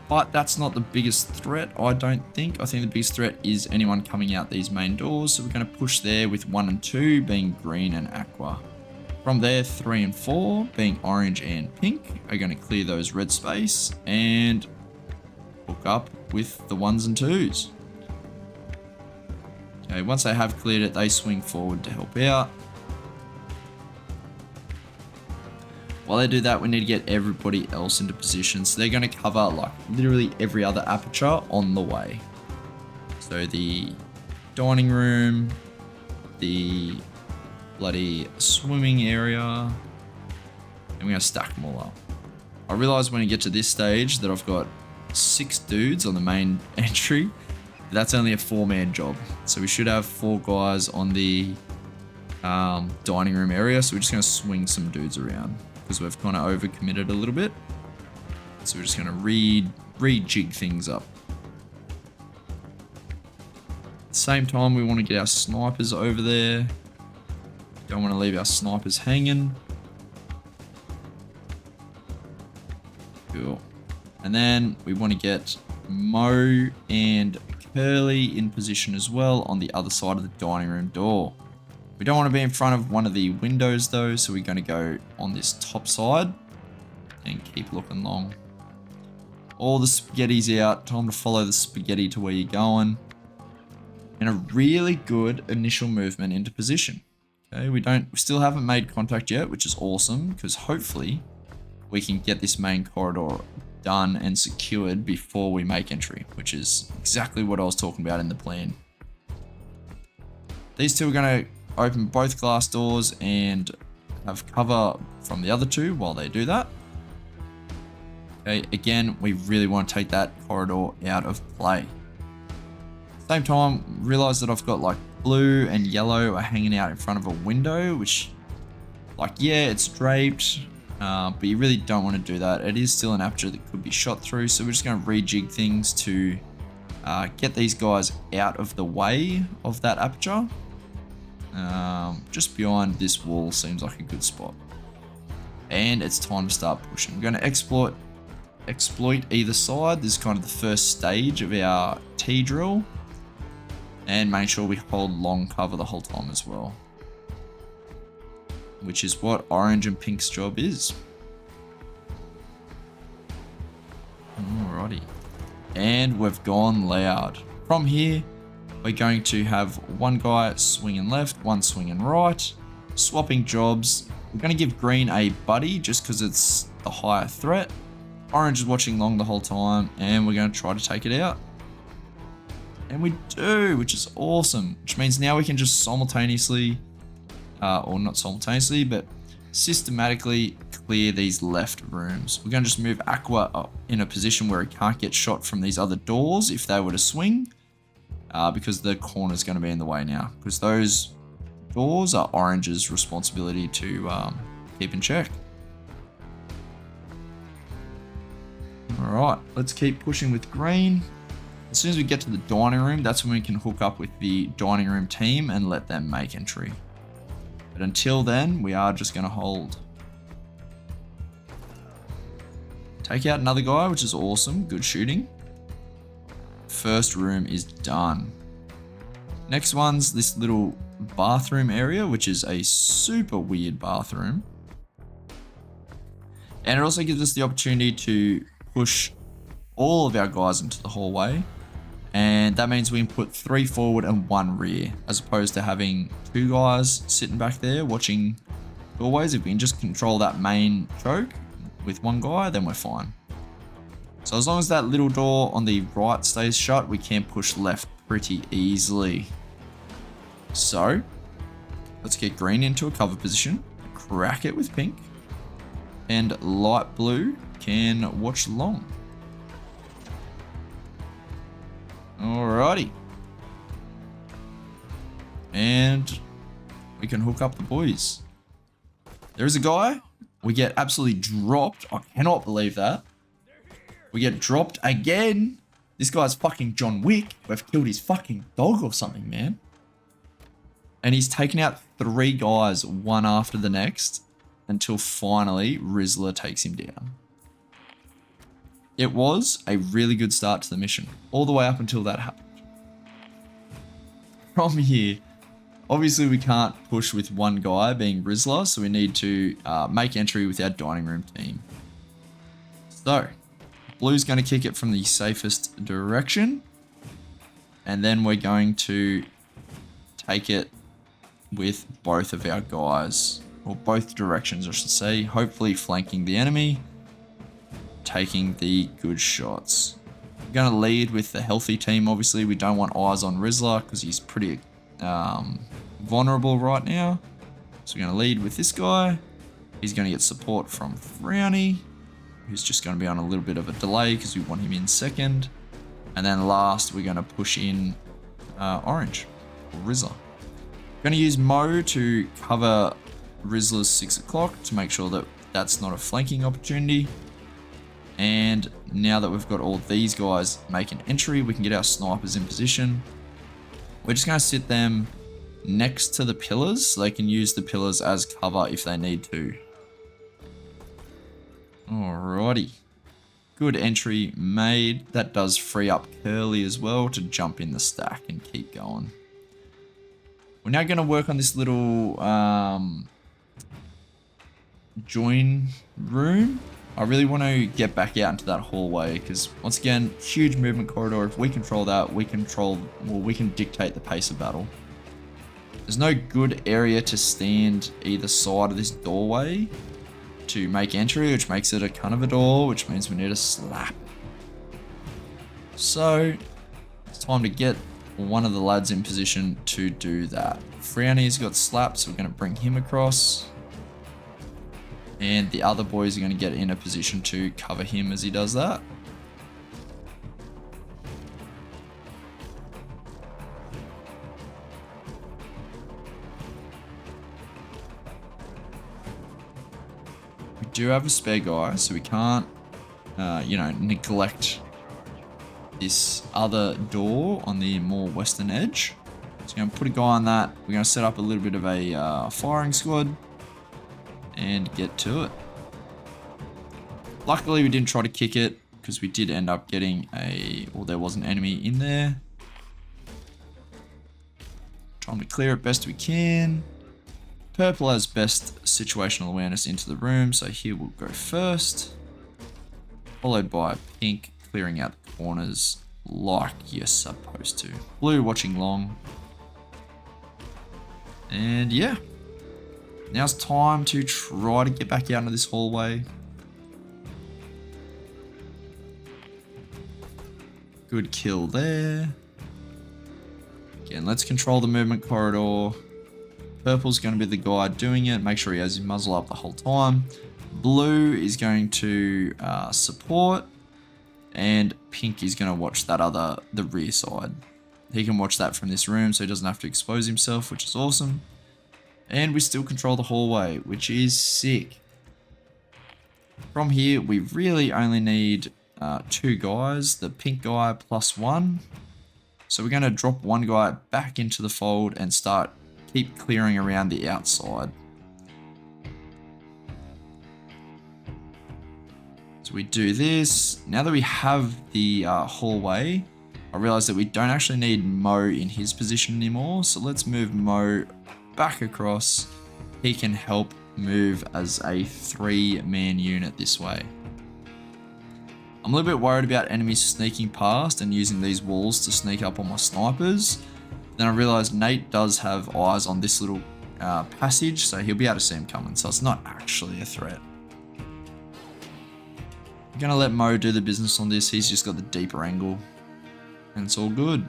[SPEAKER 1] But that's not the biggest threat, I don't think. I think the biggest threat is anyone coming out these main doors. So we're going to push there with 1 and 2 being green and aqua. From there, 3 and 4 being orange and pink are going to clear those red space and hook up with the 1s and 2s. Okay, once they have cleared it, they swing forward to help out. While they do that, we need to get everybody else into position. So they're going to cover like literally every other aperture on the way. So the dining room, the bloody swimming area, and we're going to stack them all up. I realize when you get to this stage that I've got 6 dudes on the main entry. That's only a 4-man job. So we should have 4 guys on the dining room area. So we're just going to swing some dudes around because we've kind of overcommitted a little bit. So we're just going to rejig things up. At the same time, we want to get our snipers over there. Don't want to leave our snipers hanging. Cool. And then we want to get Mo and Curly in position as well on the other side of the dining room door. We don't want to be in front of one of the windows though, so we're going to go on this top side and keep looking long. All the spaghetti's out. Time to follow the spaghetti to where you're going. And a really good initial movement into position. Okay, we still haven't made contact yet, which is awesome because hopefully we can get this main corridor done and secured before we make entry, which is exactly what I was talking about in the plan. These two are going to open both glass doors and have cover from the other two while they do that. Okay, again, we really want to take that corridor out of play. Same time, realize that I've got like blue and yellow are hanging out in front of a window, which, like, yeah, it's draped, but you really don't want to do that. It is still an aperture that could be shot through, so we're just going to rejig things to get these guys out of the way of that aperture. Just behind this wall seems like a good spot. And it's time to start pushing. We're going to exploit either side. This is kind of the first stage of our T-drill. And make sure we hold long cover the whole time as well. Which is what orange and pink's job is. Alrighty. And we've gone loud. From here, we're going to have one guy swinging left, one swinging right, swapping jobs. We're going to give green a buddy just because it's the higher threat. Orange is watching long the whole time, and we're going to try to take it out. And we do, which is awesome. Which means now we can just simultaneously, or not simultaneously, but systematically clear these left rooms. We're going to just move Aqua in a position where he can't get shot from these other doors if they were to swing, because the corner is going to be in the way now. Because those doors are Orange's responsibility to keep in check. Alright, let's keep pushing with green. As soon as we get to the dining room, that's when we can hook up with the dining room team and let them make entry. But until then, we are just going to hold. Take out another guy, which is awesome. Good shooting. First room is done. Next one's this little bathroom area, which is a super weird bathroom. And it also gives us the opportunity to push all of our guys into the hallway. And that means we can put 3 forward and 1 rear, as opposed to having 2 guys sitting back there watching doorways. If we can just control that main choke with 1 guy, then we're fine. So as long as that little door on the right stays shut, we can push left pretty easily. So let's get green into a cover position, crack it with pink, and light blue can watch long. Alrighty. And we can hook up the boys. There's a guy. We get absolutely dropped. I cannot believe that. We get dropped again. This guy's fucking John Wick. We've killed his fucking dog or something, man. And he's taken out 3 guys, one after the next, until finally Rizzler takes him down. It was a really good start to the mission, all the way up until that happened. From here, obviously we can't push with 1 guy being Rizzler, so we need to make entry with our dining room team. So, blue's going to kick it from the safest direction, and then we're going to take it with both of our guys, or both directions I should say, hopefully flanking the enemy, taking the good shots. We're going to lead with the healthy team. Obviously we don't want eyes on Rizzler because he's pretty vulnerable right now. So we're going to lead with this guy. He's going to get support from Frowny, who's just going to be on a little bit of a delay because we want him in second. And then last we're going to push in Orange, or Rizzler. Going to use Mo to cover Rizzler's 6 o'clock to make sure that that's not a flanking opportunity. And now that we've got all these guys making entry, we can get our snipers in position. We're just going to sit them next to the pillars so they can use the pillars as cover if they need to. Alrighty. Good entry made. That does free up Curly as well to jump in the stack and keep going. We're now going to work on this little join room. I really want to get back out into that hallway because once again, huge movement corridor. If we control that, we can dictate the pace of battle. There's no good area to stand either side of this doorway to make entry, which makes it a kind of a door, which means we need a slap. So it's time to get one of the lads in position to do that. Frowny's got slapped, so we're going to bring him across. And the other boys are going to get in a position to cover him as he does that. We do have a spare guy, so we can't, neglect this other door on the more western edge. So I'm going to put a guy on that. We're going to set up a little bit of a firing squad and get to it. Luckily we didn't try to kick it because we did end up getting there was an enemy in there. Trying to clear it best we can. Purple has best situational awareness into the room, so here we'll go first. Followed by pink clearing out the corners like you're supposed to. Blue watching long. And yeah. Now it's time to try to get back out into this hallway. Good kill there. Again, let's control the movement corridor. Purple's going to be the guy doing it. Make sure he has his muzzle up the whole time. Blue is going to support. And pink is going to watch the rear side. He can watch that from this room so he doesn't have to expose himself, which is awesome. And we still control the hallway, which is sick. From here, we really only need 2 guys, the pink guy plus 1. So we're going to drop 1 guy back into the fold and keep clearing around the outside. So we do this. Now that we have the hallway, I realize that we don't actually need Mo in his position anymore. So let's move Mo back across. He can help move as a 3-man unit this way. I'm a little bit worried about enemies sneaking past and using these walls to sneak up on my snipers. Then I realized Nate does have eyes on this little passage, so he'll be able to see him coming, so it's not actually a threat. I'm gonna let Mo do the business on this. He's just got the deeper angle, and it's all good.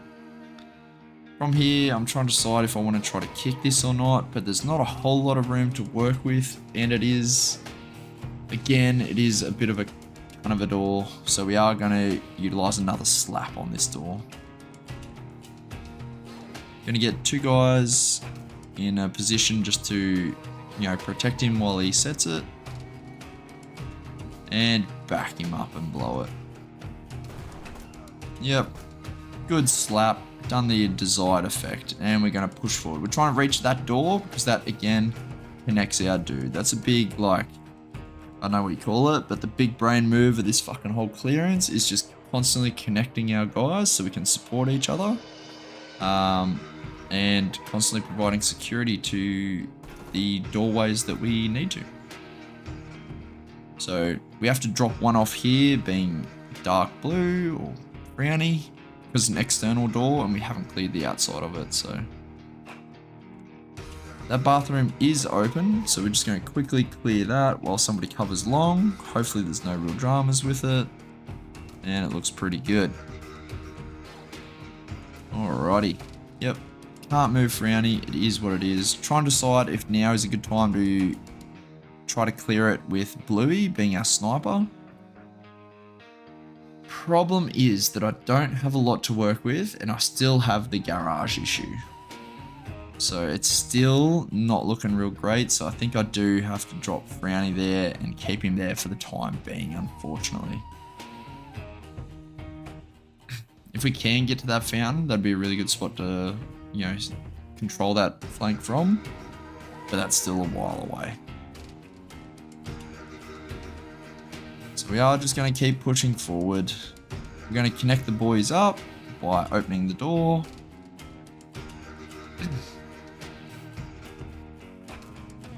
[SPEAKER 1] From here, I'm trying to decide if I want to try to kick this or not, but there's not a whole lot of room to work with, and it is a bit of a kind of a door, so we are going to utilize another slap on this door. Going to get 2 guys in a position just to, you know, protect him while he sets it, and back him up and blow it. Yep, good slap. Done the desired effect, and we're going to push forward. We're trying to reach that door because that again connects our dude. That's a big, like, I don't know what you call it, but the big brain move of this fucking whole clearance is just constantly connecting our guys so we can support each other, and constantly providing security to the doorways that we need to. So we have to drop one off here, being dark blue or brownie, because it's an external door and we haven't cleared the outside of it. So that bathroom is open, so we're just going to quickly clear that while somebody covers long. Hopefully there's no real dramas with it, and it looks pretty good. Alrighty, yep, can't move Frowny, it is what it is. Try and decide if now is a good time to try to clear it with Bluey being our sniper. Problem is that I don't have a lot to work with, and I still have the garage issue. So it's still not looking real great, so I think I do have to drop Frowny there and keep him there for the time being, unfortunately. If we can get to that fountain, that'd be a really good spot to, you know, control that flank from, but that's still a while away. So we are just going to keep pushing forward. We're going to connect the boys up by opening the door.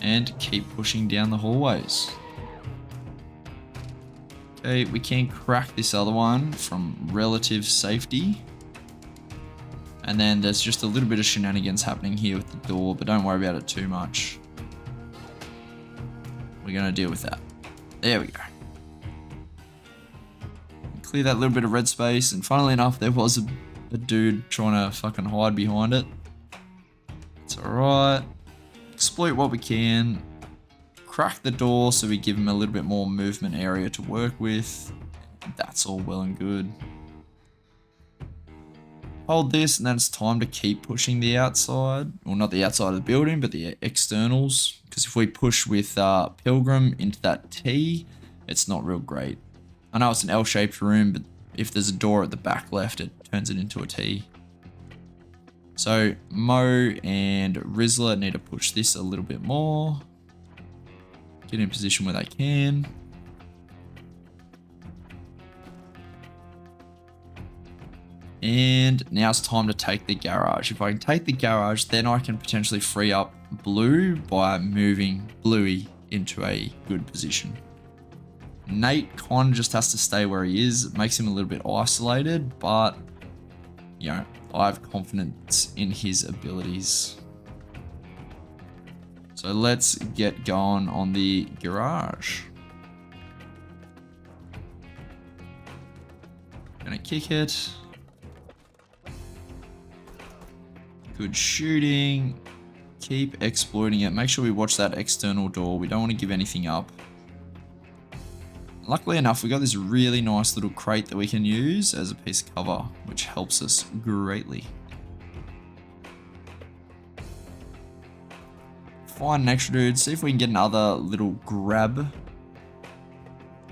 [SPEAKER 1] And keep pushing down the hallways. Okay, we can crack this other one from relative safety. And then there's just a little bit of shenanigans happening here with the door, but don't worry about it too much. We're going to deal with that. There we go. Clear that little bit of red space, and funnily enough, there was a dude trying to fucking hide behind it. It's alright. Exploit what we can. Crack the door so we give him a little bit more movement area to work with. That's all well and good. Hold this, and then it's time to keep pushing the outside. Well, not the outside of the building, but the externals. Because if we push with Pilgrim into that T, it's not real great. I know it's an L-shaped room, but if there's a door at the back left, it turns it into a T. So Mo and Rizzler need to push this a little bit more. Get in position where they can. And now it's time to take the garage. If I can take the garage, then I can potentially free up Blue by moving Bluey into a good position. Nate kind of just has to stay where he is. It makes him a little bit isolated, but, you know, I have confidence in his abilities. So let's get going on the garage. Gonna kick it. Good shooting. Keep exploiting it. Make sure we watch that external door. We don't want to give anything up. Luckily enough, we got this really nice little crate that we can use as a piece of cover, which helps us greatly. Find an extra dude, see if we can get another little grab.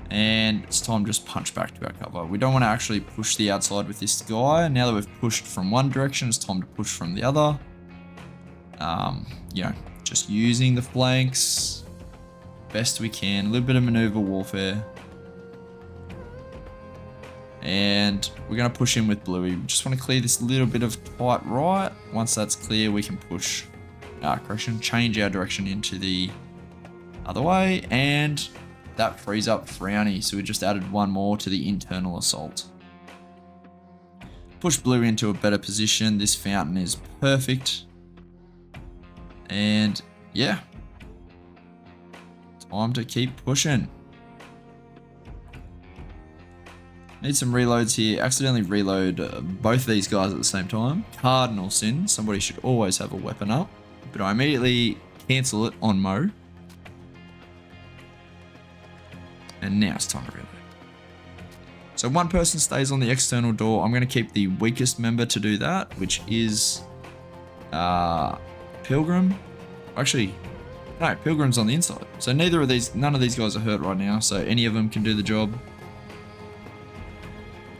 [SPEAKER 1] And it's time to just punch back to our cover. We don't want to actually push the outside with this guy. Now that we've pushed from one direction, it's time to push from the other. You know, just using the flanks best we can. A little bit of maneuver warfare. And we're going to push in with Bluey. We just want to clear this little bit of tight right. Once that's clear, we can push, change our direction into the other way, and that frees up Frowny, so we just added one more to the internal assault. Push Blue into a better position. This fountain is perfect. And yeah, time to keep pushing. Need some reloads here. Accidentally reload both these guys at the same time. Cardinal sin. Somebody should always have a weapon up. But I immediately cancel it on Mo. And now it's time to reload. So one person stays on the external door. I'm going to keep the weakest member to do that, which is Pilgrim. Actually, no, Pilgrim's on the inside. So none of these guys are hurt right now. So any of them can do the job.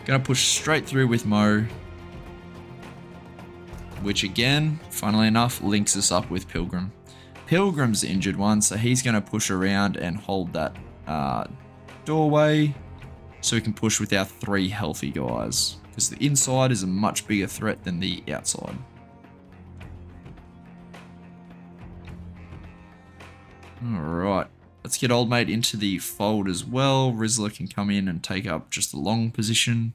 [SPEAKER 1] Gonna push straight through with Mo, which again, funnily enough, links us up with Pilgrim. Pilgrim's the injured one, so he's gonna push around and hold that doorway so we can push with our 3 healthy guys, because the inside is a much bigger threat than the outside. Alright, let's get old mate into the fold as well. Rizzler can come in and take up just the long position.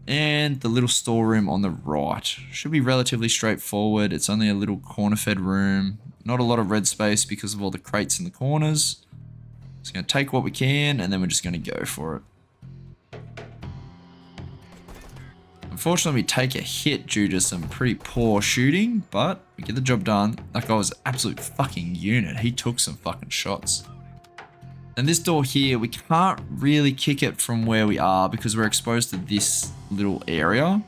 [SPEAKER 1] And the little storeroom on the right. Should be relatively straightforward. It's only a little corner-fed room. Not a lot of red space because of all the crates in the corners. Just going to take what we can, and then we're just going to go for it. Unfortunately, we take a hit due to some pretty poor shooting, but we get the job done. That guy was an absolute fucking unit. He took some fucking shots. And this door here, we can't really kick it from where we are because we're exposed to this little area.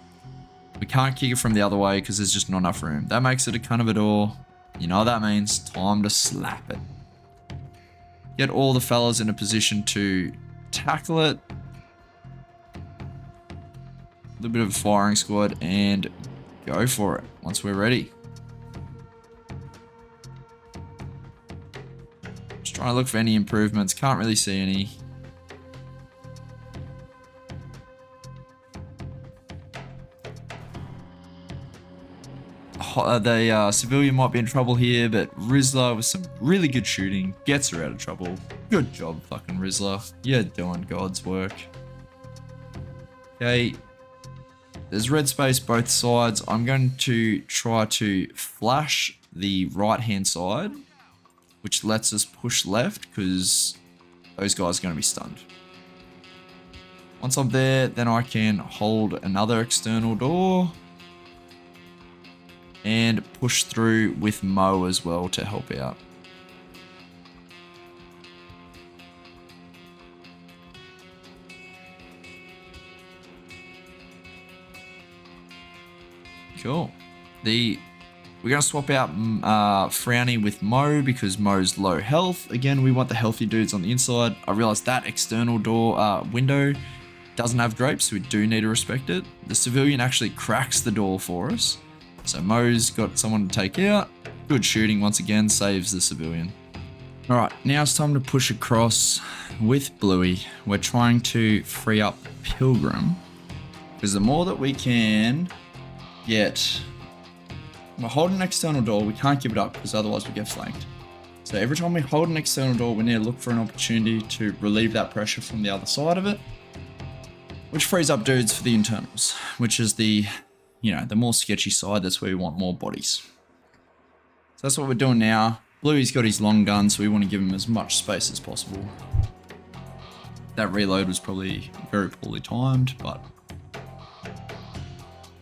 [SPEAKER 1] We can't kick it from the other way because there's just not enough room. That makes it a kind of a door. You know what that means? Time to slap it. Get all the fellas in a position to tackle it. A little bit of a firing squad and go for it once we're ready. Just trying to look for any improvements. Can't really see any. The civilian might be in trouble here, but Rizzler with some really good shooting gets her out of trouble. Good job, fucking Rizzler. You're doing God's work. Okay. There's red space both sides. I'm going to try to flash the right-hand side, which lets us push left because those guys are going to be stunned. Once I'm there, then I can hold another external door and push through with Mo as well to help out. Cool. We're going to swap out Frowny with Mo because Mo's low health. Again, we want the healthy dudes on the inside. I realized that external door window doesn't have drapes, so we do need to respect it. The civilian actually cracks the door for us. So Mo's got someone to take out. Good shooting once again, saves the civilian. Alright, now it's time to push across with Bluey. We're trying to free up Pilgrim, because the more that we can get... We're holding an external door, we can't give it up because otherwise we get flanked. So every time we hold an external door, we need to look for an opportunity to relieve that pressure from the other side of it, which frees up dudes for the internals, which is the, you know, the more sketchy side. That's where we want more bodies. So that's what we're doing now. Bluey's got his long gun, so we want to give him as much space as possible. That reload was probably very poorly timed, but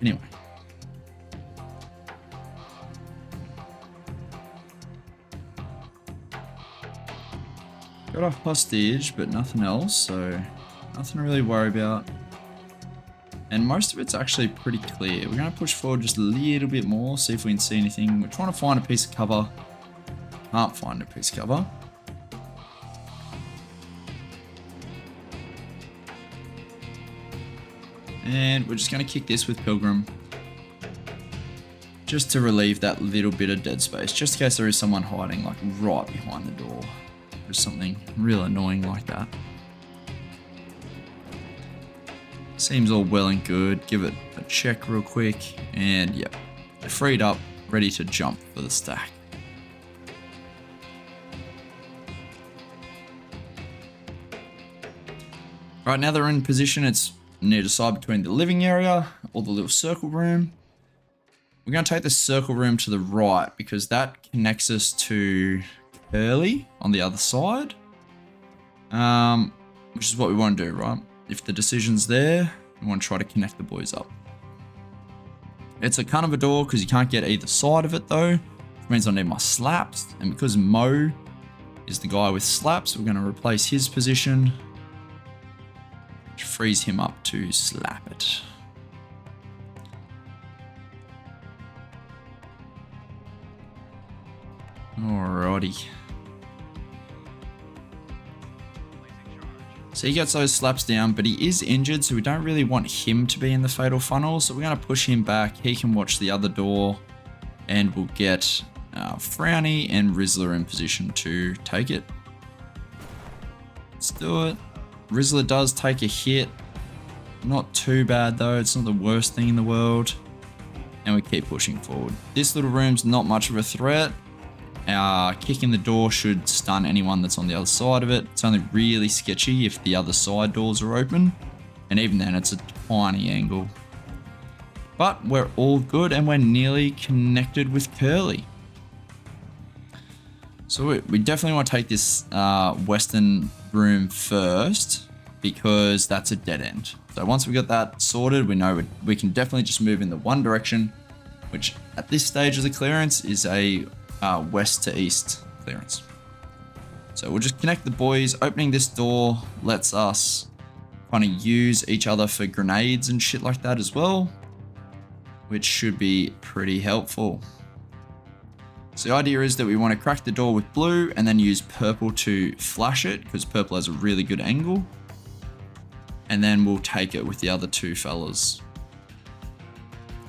[SPEAKER 1] anyway. Got a hostage, but nothing else, so nothing to really worry about. And most of it's actually pretty clear. We're going to push forward just a little bit more, see if we can see anything. We're trying to find a piece of cover. Can't find a piece of cover. And we're just going to kick this with Pilgrim, just to relieve that little bit of dead space, just in case there is someone hiding like right behind the door. Or something real annoying like that. Seems all well and good. Give it a check real quick, and yep, they're freed up, ready to jump for the stack. Right now they're in position. It's near the side between the living area or the little circle room. We're going to take the circle room to the right because that connects us to Curly on the other side. Which is what we want to do, right? If the decision's there, we want to try to connect the boys up. It's a kind of a door because you can't get either side of it though, which means I need my slaps. And because Mo is the guy with slaps, we're going to replace his position, which frees him up to slap it. Alrighty. So he gets those slaps down, but he is injured, so we don't really want him to be in the fatal funnel. So we're going to push him back. He can watch the other door, and we'll get Frowny and Rizzler in position to take it. Let's do it. Rizzler does take a hit. Not too bad though. It's not the worst thing in the world. And we keep pushing forward. This little room's not much of a threat. Kicking the door should stun anyone that's on the other side of it. It's only really sketchy if the other side doors are open. And even then, it's a tiny angle. But we're all good and we're nearly connected with Curly. So we definitely want to take this western room first because that's a dead end. So once we got that sorted, we know we can definitely just move in the one direction, which at this stage of the clearance is a west to east clearance. So we'll just connect the boys. Opening this door lets us kind of use each other for grenades and shit like that as well, which should be pretty helpful. So the idea is that we want to crack the door with blue and then use purple to flash it because purple has a really good angle. And then we'll take it with the other two fellas.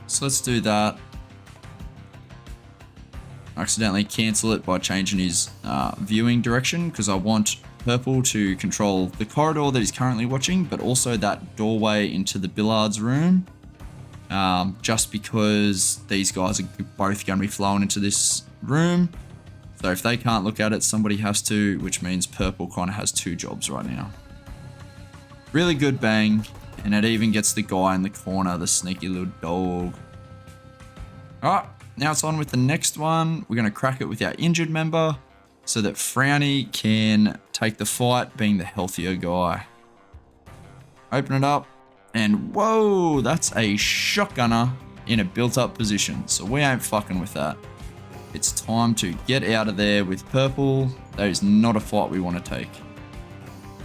[SPEAKER 1] So let's do that. Accidentally cancel it by changing his viewing direction because I want purple to control the corridor that he's currently watching, but also that doorway into the billiards room. Just because these guys are both going to be flowing into this room. So if they can't look at it, somebody has to, which means purple kind of has two jobs right now. Really good bang, and it even gets the guy in the corner, the sneaky little dog. Alright, now it's on with the next one. We're going to crack it with our injured member so that Frowny can take the fight, being the healthier guy. Open it up, and whoa, that's a shotgunner in a built-up position, so we ain't fucking with that. It's time to get out of there with purple. That is not a fight we want to take.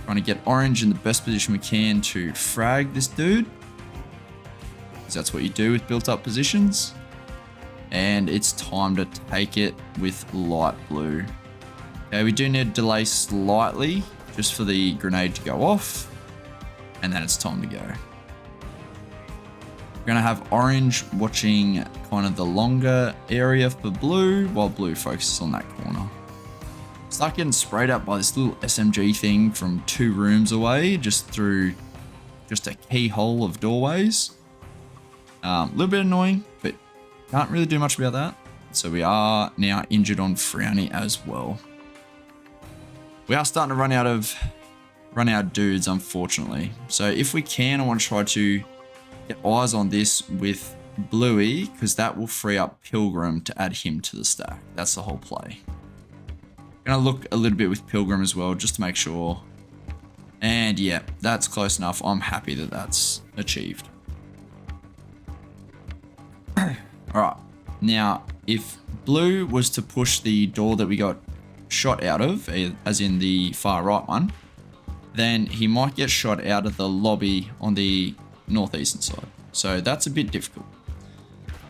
[SPEAKER 1] Trying to get orange in the best position we can to frag this dude, because that's what you do with built-up positions. And it's time to take it with light blue. Okay, we do need to delay slightly just for the grenade to go off, and then it's time to go. We're going to have orange watching kind of the longer area for blue, while blue focuses on that corner. Start getting sprayed up by this little SMG thing from 2 rooms away, just through just a keyhole of doorways. A little bit annoying, but can't really do much about that. So we are now injured on Frowny as well. We are starting to run out of dudes, unfortunately. So if we can, I want to try to get eyes on this with Bluey, because that will free up Pilgrim to add him to the stack. That's the whole play. Gonna look a little bit with Pilgrim as well, just to make sure. And yeah, that's close enough. I'm happy that that's achieved. Alright, now if Blue was to push the door that we got shot out of, as in the far right one, then he might get shot out of the lobby on the northeastern side. So that's a bit difficult.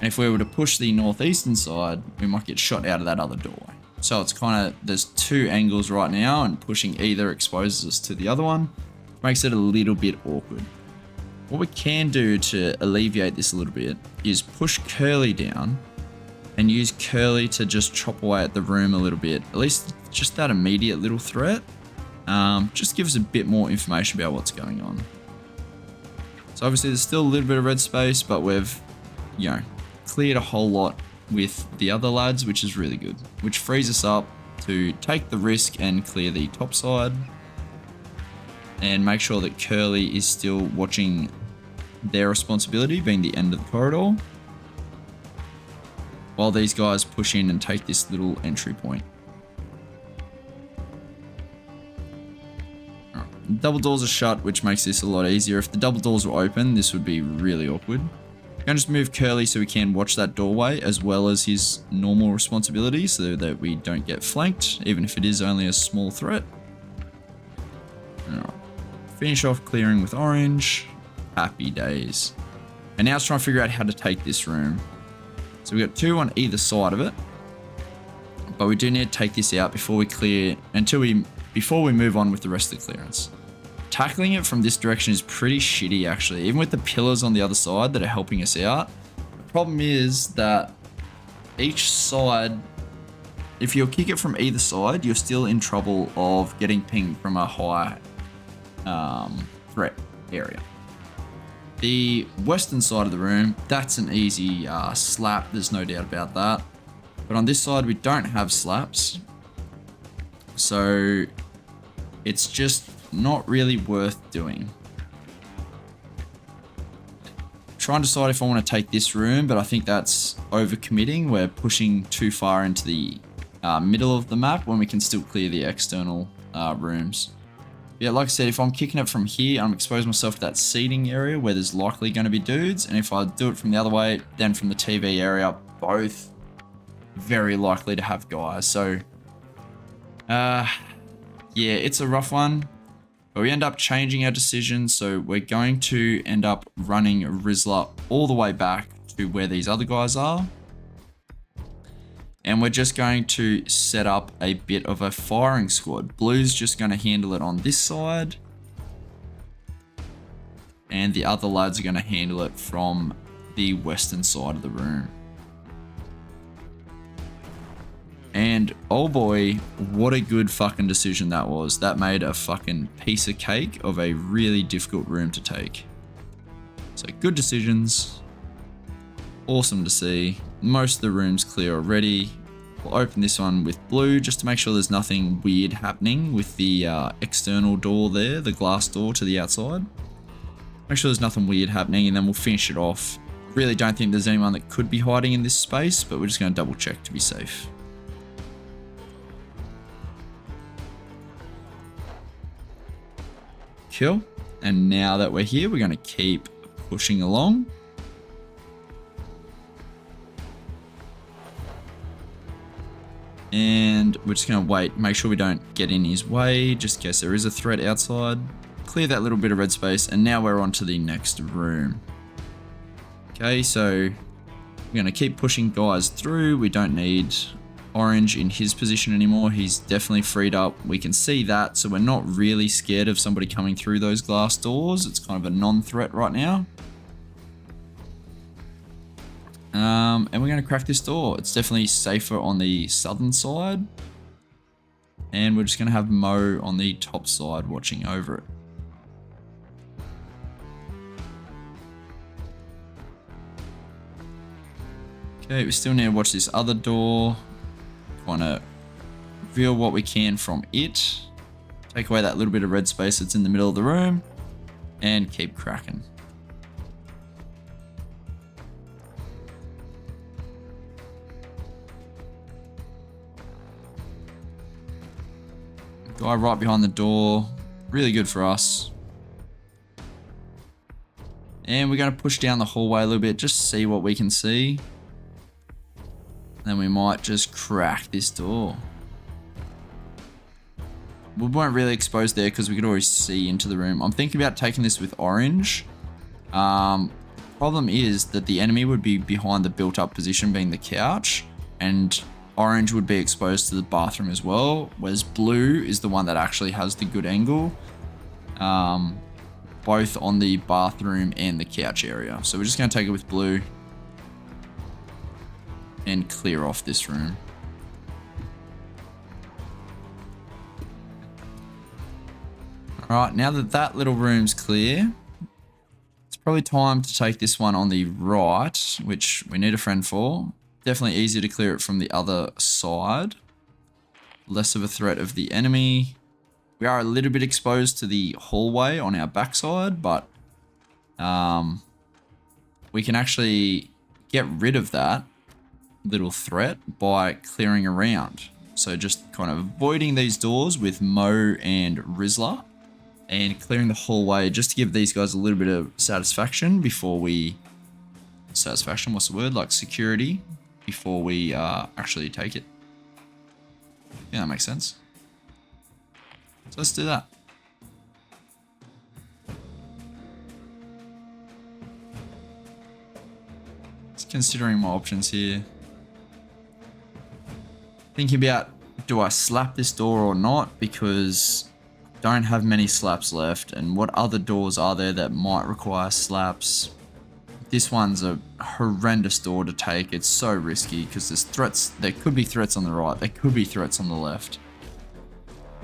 [SPEAKER 1] And if we were to push the northeastern side, we might get shot out of that other doorway. So it's kind of, there's 2 angles right now, and pushing either exposes us to the other one, makes it a little bit awkward. What we can do to alleviate this a little bit is push Curly down and use Curly to just chop away at the room a little bit. At least just that immediate little threat. Just gives a bit more information about what's going on. So obviously there's still a little bit of red space, but we've, you know, cleared a whole lot with the other lads, which is really good. Which frees us up to take the risk and clear the top side. and make sure that Curly is still watching their responsibility, being the end of the corridor, while these guys push in and take this little entry point. Right. Double doors are shut, which makes this a lot easier. If the double doors were open, this would be really awkward. I'm going to just move Curly so we can watch that doorway as well as his normal responsibilities so that we don't get flanked, even if it is only a small threat. Right. Finish off clearing with orange. Happy days. And now it's trying to figure out how to take this room. So we've got 2 on either side of it. But we do need to take this out before we clear, before we move on with the rest of the clearance. Tackling it from this direction is pretty shitty actually, even with the pillars on the other side that are helping us out. The problem is that each side, if you kick it from either side, you're still in trouble of getting pinged from a high threat area. The western side of the room, that's an easy slap, there's no doubt about that. But on this side, we don't have slaps. So it's just not really worth doing. Try and decide if I want to take this room, but I think that's overcommitting. We're pushing too far into the middle of the map when we can still clear the external rooms. Yeah, like I said, if I'm kicking it from here, I'm exposing myself to that seating area where there's likely going to be dudes. And if I do it from the other way, then from the TV area, both very likely to have guys. So, yeah, it's a rough one. But we end up changing our decision. So we're going to end up running Rizzler all the way back to where these other guys are. And we're just going to set up a bit of a firing squad. Blue's just going to handle it on this side. And the other lads are going to handle it from the western side of the room. And oh boy, what a good fucking decision that was. That made a fucking piece of cake of a really difficult room to take. So good decisions. Awesome to see. Most of the rooms clear already. We'll open this one with blue just to make sure there's nothing weird happening with the external door there, the glass door to the outside. Make sure there's nothing weird happening and then we'll finish it off. Really don't think there's anyone that could be hiding in this space, but we're just going to double check to be safe. Cool. And now that we're here, we're going to keep pushing along. And we're just going to wait, make sure we don't get in his way, just in case there is a threat outside. Clear that little bit of red space, and now we're on to the next room. Okay, so we're going to keep pushing guys through. We don't need orange in his position anymore. He's definitely freed up. We can see that, so we're not really scared of somebody coming through those glass doors. It's kind of a non-threat right now. And we're going to crack this door. It's definitely safer on the southern side. And we're just going to have Mo on the top side watching over it. Okay, we still need to watch this other door. Want to reveal what we can from it. Take away that little bit of red space that's in the middle of the room. And keep cracking. Guy right behind the door. Really good for us. And we're going to push down the hallway a little bit. Just see what we can see. Then we might just crack this door. We weren't really exposed there because we could always see into the room. I'm thinking about taking this with orange. Problem is that the enemy would be behind the built-up position being the couch. And orange would be exposed to the bathroom as well. Whereas blue is the one that actually has the good angle. Both on the bathroom and the couch area. So we're just going to take it with blue. And clear off this room. Alright, now that that little room's clear, it's probably time to take this one on the right, which we need a friend for. Definitely easier to clear it from the other side. Less of a threat of the enemy. We are a little bit exposed to the hallway on our backside, but we can actually get rid of that little threat by clearing around. So just kind of avoiding these doors with Mo and Rizzler and clearing the hallway just to give these guys a little bit of satisfaction before we... Satisfaction, what's the word? Like security before we actually take it. Yeah, that makes sense. So let's do that. Just considering my options here. Thinking about, do I slap this door or not? Because I don't have many slaps left. And what other doors are there that might require slaps? This one's a horrendous door to take. It's so risky because there's threats. There could be threats on the right. There could be threats on the left.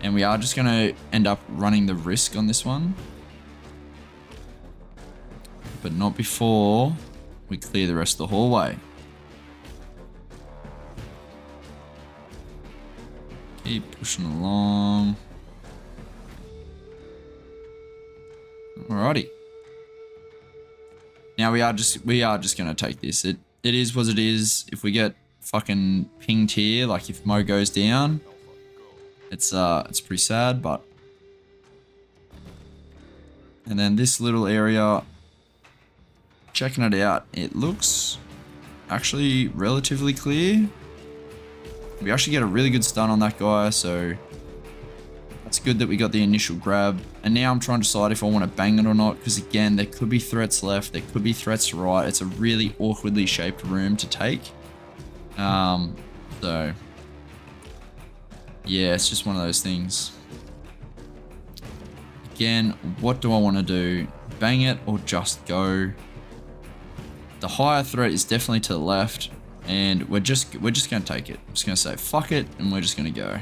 [SPEAKER 1] And we are just going to end up running the risk on this one. But not before we clear the rest of the hallway. Keep pushing along. Alrighty. Now we are just gonna take this. It is what it is. If we get fucking pinged here, like if Mo goes down, it's pretty sad, but. And then this little area, checking it out, it looks actually relatively clear. We actually get a really good stun on that guy, so it's good that we got the initial grab. And now I'm trying to decide if I want to bang it or not, because again, there could be threats left, there could be threats right. It's a really awkwardly shaped room to take. So yeah, it's just one of those things. Again, what do I want to do? Bang it or just go? The higher threat is definitely to the left. And we're just going to take it. I'm just going to say fuck it, and we're just going to go.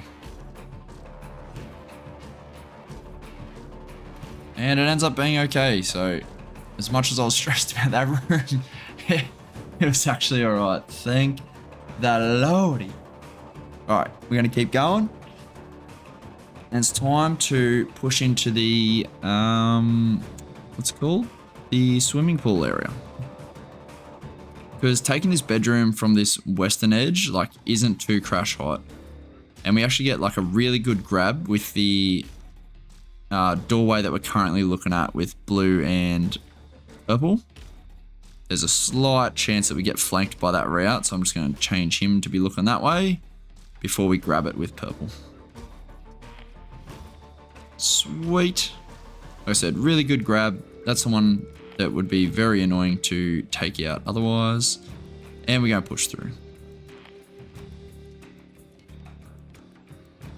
[SPEAKER 1] And it ends up being okay. So as much as I was stressed about that room, it was actually alright. Thank the Lordy. Alright, we're going to keep going. And it's time to push into the, what's it called? The swimming pool area. Because taking this bedroom from this western edge, like, isn't too crash hot. And we actually get, like, a really good grab with the doorway that we're currently looking at with blue and purple. There's a slight chance that we get flanked by that route, so I'm just going to change him to be looking that way before we grab it with purple. Sweet. Like I said, really good grab. That's the one that would be very annoying to take out otherwise. And we're going to push through.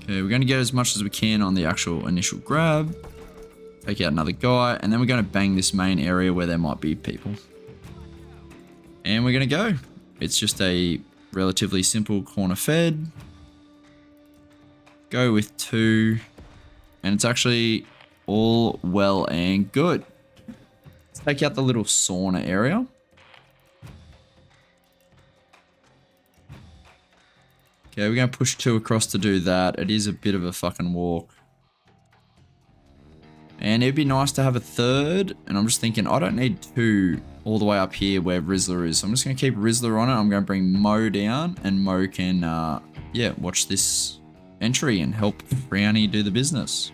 [SPEAKER 1] Okay, we're going to get as much as we can on the actual initial grab. Take out another guy. And then we're going to bang this main area where there might be people. And we're going to go. It's just a relatively simple corner fed. Go with 2. And it's actually all well and good. Take out the little sauna area. Okay, we're going to push 2 across to do that. It is a bit of a fucking walk. And it'd be nice to have a 3rd. And I'm just thinking, I don't need 2 all the way up here where Rizzler is. So I'm just going to keep Rizzler on it. I'm going to bring Mo down. And Mo can, yeah, watch this entry and help Brownie do the business.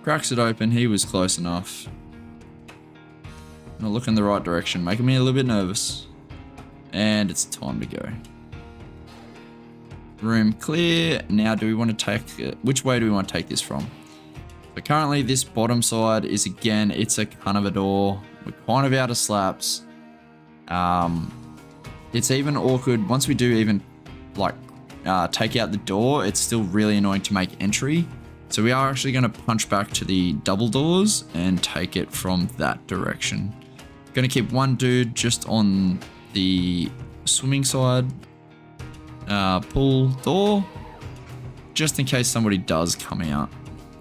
[SPEAKER 1] Cracks it open. He was close enough. Not looking the right direction, making me a little bit nervous. And it's time to go. Room clear. Now, do we want to take... which way do we want to take this from? So currently, this bottom side is, again, it's a kind of a door. We're kind of out of slaps. It's even awkward. Once we do even, like, take out the door, it's still really annoying to make entry. So we are actually going to punch back to the double doors and take it from that direction. Going to keep one dude just on the swimming side pool door, just in case somebody does come out.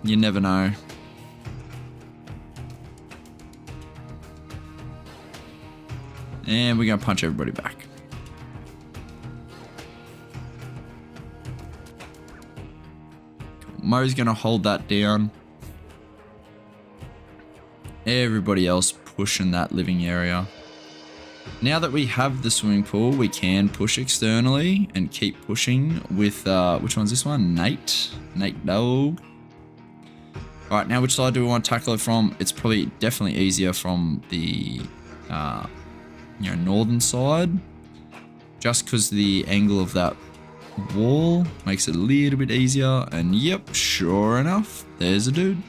[SPEAKER 1] You never know. And we're going to punch everybody back. Cool. Mo's going to hold that down. Everybody else pushing that living area. Now that we have the swimming pool, we can push externally and keep pushing with, which one's this one? Nate Dog. All right, now which side do we want to tackle it from? It's probably definitely easier from the, northern side. Just because the angle of that wall makes it a little bit easier. And yep, sure enough, there's a dude.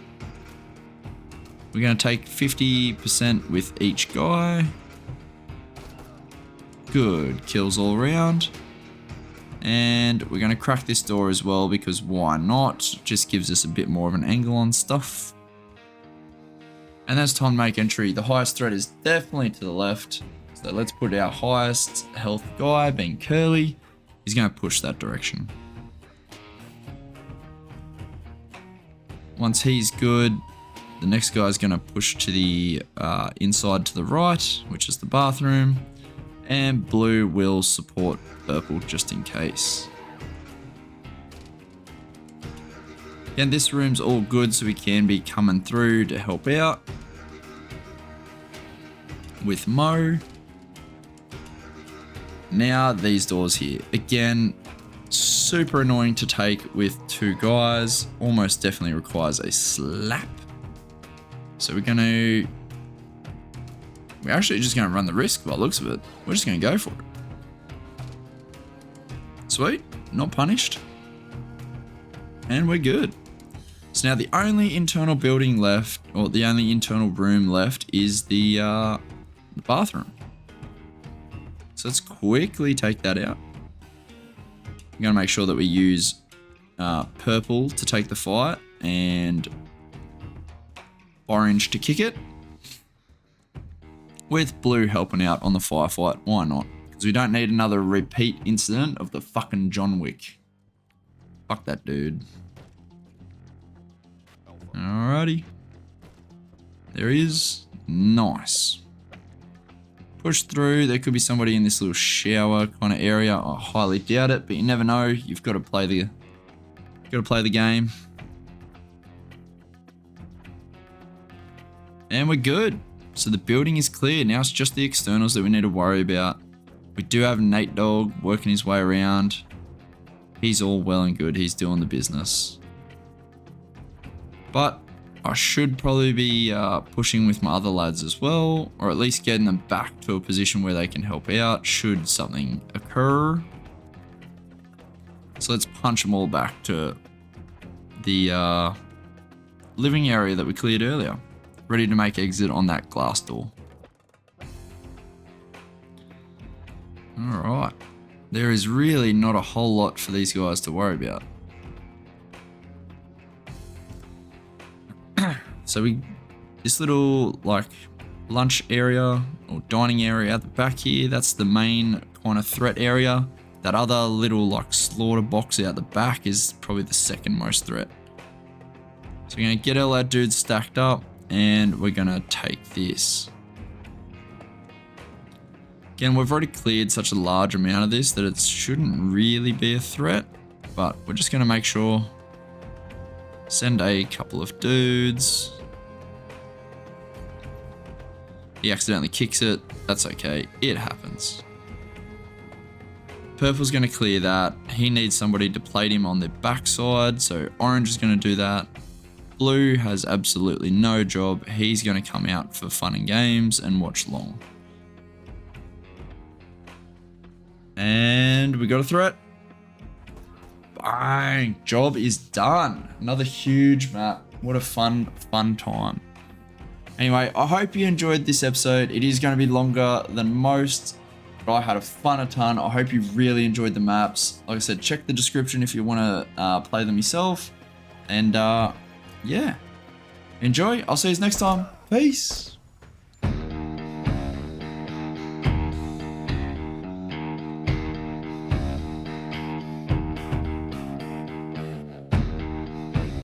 [SPEAKER 1] We're going to take 50% with each guy. Good kills all around. And we're going to crack this door as well because why not? Just gives us a bit more of an angle on stuff. And that's time to make entry. The highest threat is definitely to the left. So let's put our highest health guy, being Curly. He's going to push that direction. Once he's good, the next guy is going to push to the inside to the right, which is the bathroom. And blue will support purple just in case. Again, this room's all good, so we can be coming through to help out with Mo. Now these doors here. Again, super annoying to take with two guys. Almost definitely requires a slap. So we're actually just going to run the risk by the looks of it. We're just going to go for it. Sweet. Not punished. And we're good. So now the only internal building left, or the only internal room left, is the bathroom. So let's quickly take that out. I'm going to make sure that we use purple to take the fight and orange to kick it. With blue helping out on the firefight. Why not? Because we don't need another repeat incident of the fucking John Wick. Fuck that dude. Alrighty. There he is. Nice. Push through. There could be somebody in this little shower kind of area. I highly doubt it, but you never know. You've got to play the game. And we're good. So the building is clear. Now it's just the externals that we need to worry about. We do have Nate Dog working his way around. He's all well and good. He's doing the business. But I should probably be pushing with my other lads as well, or at least getting them back to a position where they can help out should something occur. So let's punch them all back to the living area that we cleared earlier. Ready to make exit on that glass door. Alright. There is really not a whole lot for these guys to worry about. So this little like lunch area or dining area at the back here, that's the main kind of threat area. That other little like slaughter box out the back is probably the second most threat. So we're going to get all our dudes stacked up. And we're going to take this. Again, we've already cleared such a large amount of this that it shouldn't really be a threat. But we're just going to make sure. Send a couple of dudes. He accidentally kicks it. That's okay. It happens. Purple's going to clear that. He needs somebody to plate him on the backside. So orange is going to do that. Blue has absolutely no job. He's going to come out for fun and games and watch long. And we got a threat. Bang! Job is done. Another huge map. What a fun time. Anyway, I hope you enjoyed this episode. It is going to be longer than most, but I had a ton. I hope you really enjoyed the maps. Like I said, check the description if you want to play them yourself. And yeah, enjoy. I'll see you next time. Peace.